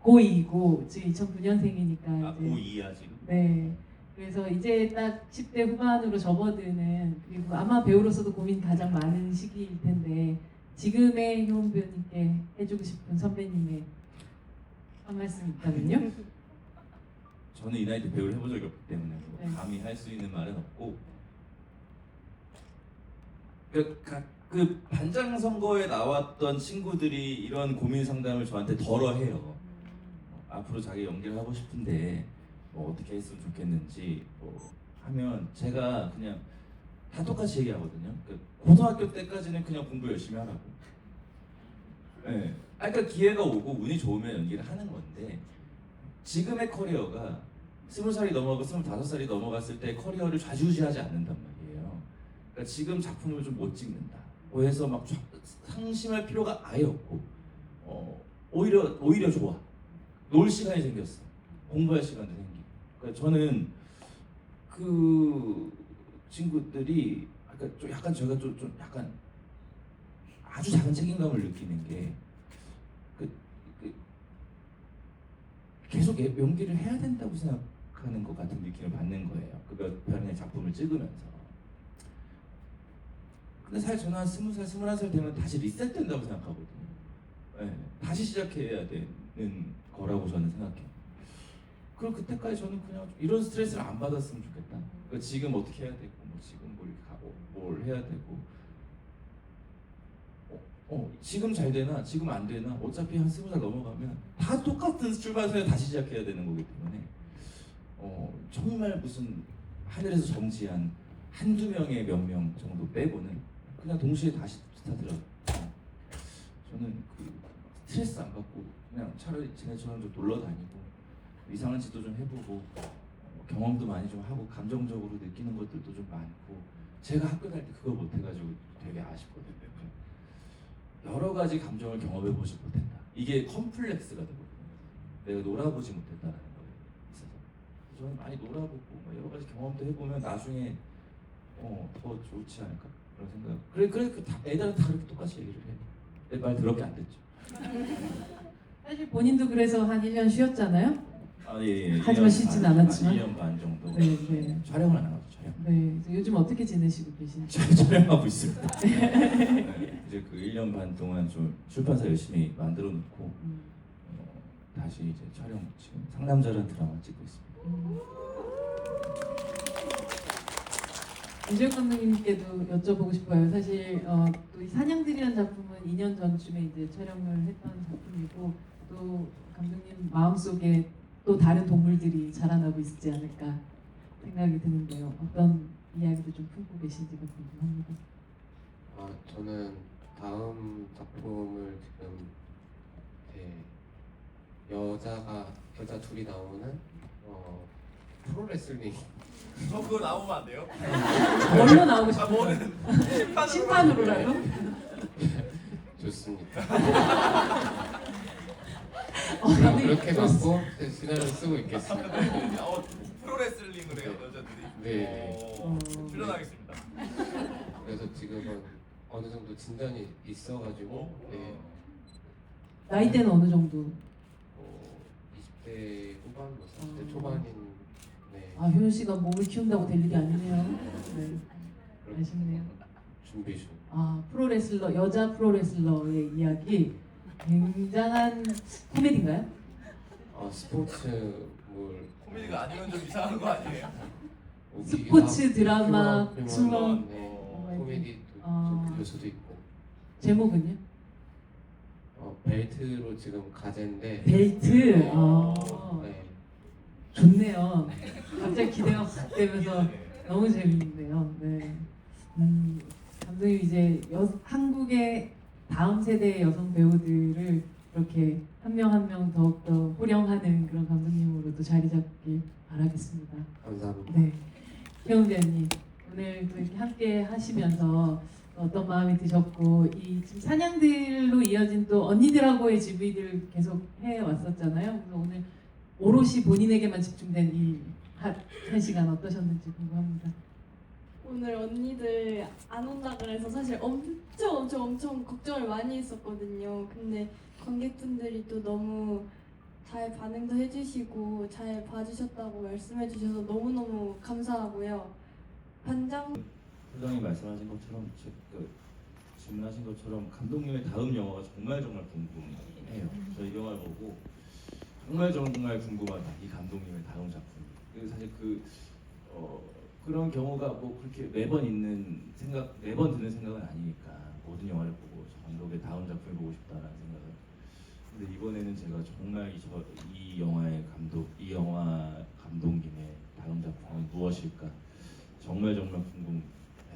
고2고 지금 2009년생이니까 이제 고2야 지금? 네. 그래서 이제 딱 10대 후반으로 접어드는, 그리고 아마 배우로서도 고민 가장 많은 시기일 텐데 지금의 효은 배우님께 해주고 싶은 선배님의 한 말씀 있다면요? 저는 이 나이 때 배우를 해본 적이 없기 때문에 네. 감히 할 수 있는 말은 없고, 그 반장 선거에 나왔던 친구들이 이런 고민 상담을 저한테 덜어 해요. 앞으로 자기 연기를 하고 싶은데 뭐 어떻게 했으면 좋겠는지 뭐 하면 제가 그냥 다 똑같이 얘기하거든요. 그러니까 고등학교 때까지는 그냥 공부 열심히 하라고. 네. 그러니까 기회가 오고 운이 좋으면 연기를 하는 건데 지금의 커리어가 20살이 넘어가고 25살이 넘어갔을 때 커리어를 좌지우지하지 않는단 말이에요. 그러니까 지금 작품을 좀 못 찍는다. 뭐 해서 막 상심할 필요가 아예 없고 오히려 좋아. 놀 시간이 생겼어. 공부할 시간도 생기고. 그러니까 저는 그 친구들이 좀 약간 제가 좀 약간 아주 작은 책임감을 느끼는 게 계속 연기를 해야 된다고 생각하는 것 같은 느낌을 받는 거예요. 그 몇 편의 작품을 찍으면서. 근데 사실 저는 한 20살, 21살 되면 다시 리셋된다고 생각하거든요. 네, 다시 시작해야 되는 거라고 저는 생각해요. 그럼 그때까지 저는 그냥 이런 스트레스를 안 받았으면 좋겠다. 그러니까 지금 어떻게 해야 되고, 뭐 지금 뭘 해야 되고, 지금 잘 되나, 지금 안 되나, 어차피 한 20살 넘어가면 다 똑같은 출발선에 다시 시작해야 되는 거기 때문에 정말 무슨 하늘에서 정지한 한두 명의 몇 명 정도 빼고는 그냥 동시에 다시 스타트를 하고 저는 그 스트레스 안 받고 그냥 차라리 쟤네처럼 좀 놀러 다니고 이상한 짓도 좀 해보고 경험도 많이 좀 하고 감정적으로 느끼는 것들도 좀 많고 제가 학교 다닐 때 그걸 못해가지고 되게 아쉽거든요. 여러 가지 감정을 경험해보지 못했다. 이게 컴플렉스가 되거든요. 내가 놀아보지 못했다는 거에 있어서 저는 많이 놀아보고 여러 가지 경험도 해보면 나중에 더 좋지 않을까 그런 생각. 그래 애들은 다 그렇게 똑같이 얘기를 해. 내 말 더럽게 안 듣죠. 사실 본인도 그래서 한 1년 쉬었잖아요. 예. 하지만 쉬진 않았지만. 2년 반 정도. 네. 촬영을 안 하고 촬영. 네. 요즘 어떻게 지내시고 계신지. 촬영하고 있습니다. 네, 이제 그 1년 반 동안 좀 출판사 열심히 만들어 놓고 다시 이제 촬영 지금 상남자라는 드라마 찍고 있습니다. 이재욱 감독님께도 여쭤보고 싶어요. 사실 또 이 사냥들이라는 작품은 2년 전쯤에 이제 촬영을 했던 작품이고 또 감독님 마음속에 또 다른 동물들이 자라나고 있지 않을까 생각이 드는데요. 어떤 이야기도 좀 품고 계신지가 궁금합니다. 저는 다음 작품을 지금 여자 둘이 나오는 프로레슬링 그거 나오면 안 돼요? 뭘로 나오고 싶어요? 뭐는 심판으로라도? 좋습니다. 감독님 그렇게 갖고 시나리오 쓰고 있겠습니다. 프로레슬링을 해요 여자들이? 네. 출연하겠습니다. 그래서 지금은 어느 정도 진전이 있어가지고 네. 나이대는 어느 정도? 20대 후반, 30대 초반인 네. 효연 씨가 몸을 키운다고 될 일이 아니네요. 네. 아쉽네요. 준비 중. 프로레슬러, 여자 프로레슬러의 이야기 굉장한 코미디인가요? 스포츠물 코미디가 아니면 좀 이상한 거 아니에요? 스포츠 드라마, 추론, 코미디도 좀 요소도 있고. 제목은요? 벨트로 지금 가제인데. 벨트. 네. 좋네요. 갑자기 기대가 확 되면서 너무 재밌는데요. 네. 감독님 이제 한국의 다음 세대의 여성 배우들을 이렇게 한 명 한 명 더욱더 호령하는 그런 감독님으로도 자리 잡길 바라겠습니다. 감사합니다. 네. 혜원 배우님 오늘 또 이렇게 함께 하시면서 어떤 마음이 드셨고 이 지금 사냥들로 이어진 또 언니들하고의 GV들 계속 해왔었잖아요. 그래서 오늘 오롯이 본인에게만 집중된 이 한 시간 어떠셨는지 궁금합니다. 오늘 언니들 안 온다 그래서 사실 엄청 걱정을 많이 했었거든요. 근데 관객분들이 또 너무 잘 반응도 해주시고 잘 봐주셨다고 말씀해주셔서 너무너무 감사하고요. 반장 소장이 말씀하신 것처럼 질문하신 것처럼 감독님의 다음 영화가 정말 궁금해요. 저 이 영화를 보고 정말 궁금하다. 이 감독님의 다음 작품. 그래서 사실 그런 경우가 뭐 그렇게 매번 드는 생각은 아니니까 모든 영화를 보고 저 감독의 다음 작품을 보고 싶다라는 생각을. 근데 이번에는 제가 정말 이 영화 감독님의 다음 작품은 무엇일까 정말 궁금해요.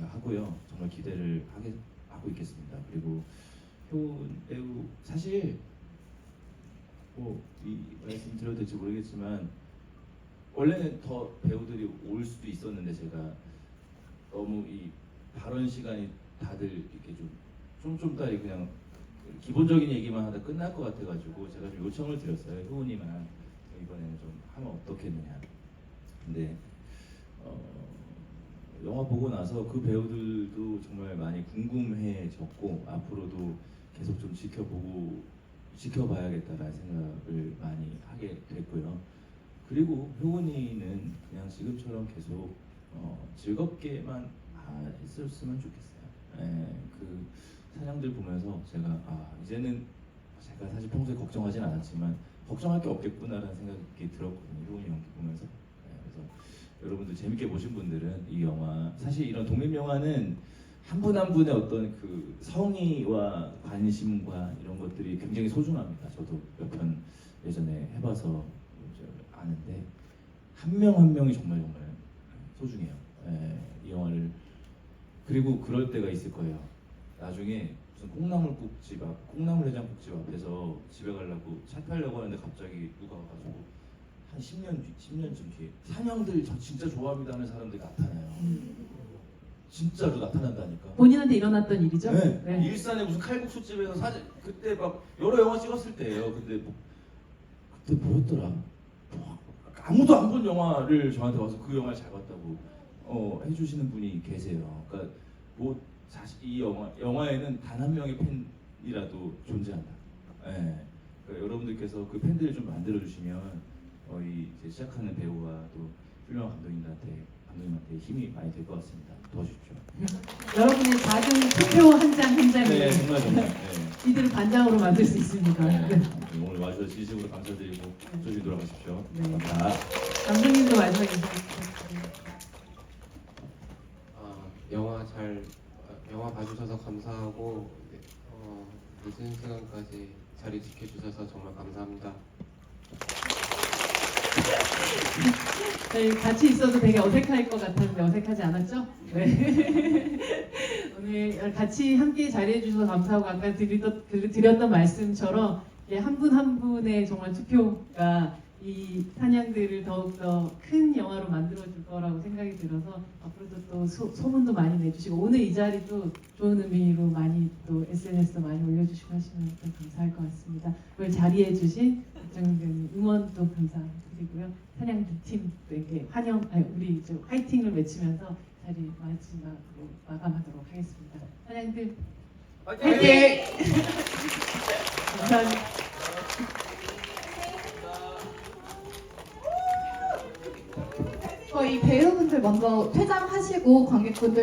하고요. 정말 기대를 하고 있겠습니다. 그리고 효은 배우 사실 뭐 이 말씀 드려도 될지 모르겠지만 원래는 더 배우들이 올 수도 있었는데 제가 너무 이 발언 시간이 다들 이렇게 좀 따리 그냥 기본적인 얘기만 하다 끝날 것 같아가지고 제가 좀 요청을 드렸어요. 효은이만 이번에는 좀 하면 어떻겠느냐. 근데 영화 보고 나서 그 배우들도 정말 많이 궁금해졌고 앞으로도 계속 좀 지켜봐야겠다라는 생각을 많이 하게 됐고요. 그리고 효은이는 그냥 지금처럼 계속 즐겁게만 했었으면 좋겠어요. 그 사냥들 보면서 제가 이제는 제가 사실 평소에 걱정하진 않았지만 걱정할 게 없겠구나라는 생각이 들었거든요. 효은이 연기 보면서. 그래서 여러분들 재밌게 보신 분들은 이 영화 사실 이런 독립 영화는 한 분 한 분의 어떤 그 성의와 관심과 이런 것들이 굉장히 소중합니다. 저도 몇 편 예전에 해봐서 아는데 한 명 한 명이 정말 소중해요. 이 영화를 그리고 그럴 때가 있을 거예요. 나중에 무슨 콩나물국집 앞, 콩나물해장국집 앞에서 집에 가려고 차 타려고 하는데 갑자기 누가 와가지고 한 10년쯤 뒤에 사냥들 저 진짜 좋아합니다 하는 사람들이 나타나요. 진짜로 나타난다니까. 본인한테 일어났던 일이죠? 네. 일산에 무슨 칼국수집에서 사진 그때 막 여러 영화 찍었을 때예요. 근데 그때 뭐였더라? 아무도 안 본 영화를 저한테 와서 그 영화를 잘 봤다고 해주시는 분이 계세요. 그러니까 뭐 사실 이 영화에는 단 한 명의 팬이라도 존재한다. 그러니까 여러분들께서 그 팬들을 좀 만들어 주시면 이제 시작하는 배우와 또 훌륭한 감독님한테 힘이 많이 될 것 같습니다. 도와주십시오. 여러분의 작은 투표 한 장 한 장이 네, 정말. 이들을 반장으로 만들 수 있습니다. 네. 오늘 와주셔서 진심으로 감사드리고 조심히 돌아가십시오. 네. 감사합니다. 감독님도 마지막에 영화 봐주셔서 감사하고 늦은 시간까지 자리 지켜주셔서 정말 감사합니다. 저희 같이 있어도 되게 어색할 것 같았는데 어색하지 않았죠? 네. 오늘 같이 함께 자리해 주셔서 감사하고 아까 드렸던 말씀처럼 한 분 한 분의 정말 투표가 이 사냥들을 더욱더 큰 영화로 만들어줄 거라고 생각이 들어서 앞으로도 또 소문도 많이 내주시고 오늘 이 자리도 좋은 의미로 많이 또 SNS도 많이 올려주시고 하시면 또 감사할 것 같습니다. 오늘 자리해 주신 박정민 응원도 감사드리고요. 사냥들 팀에게 우리 화이팅을 외치면서 자리 마지막으로 마감하도록 하겠습니다. 사냥들 화이팅! 감사합니다. 저희 배우분들 먼저 퇴장하시고 관객분들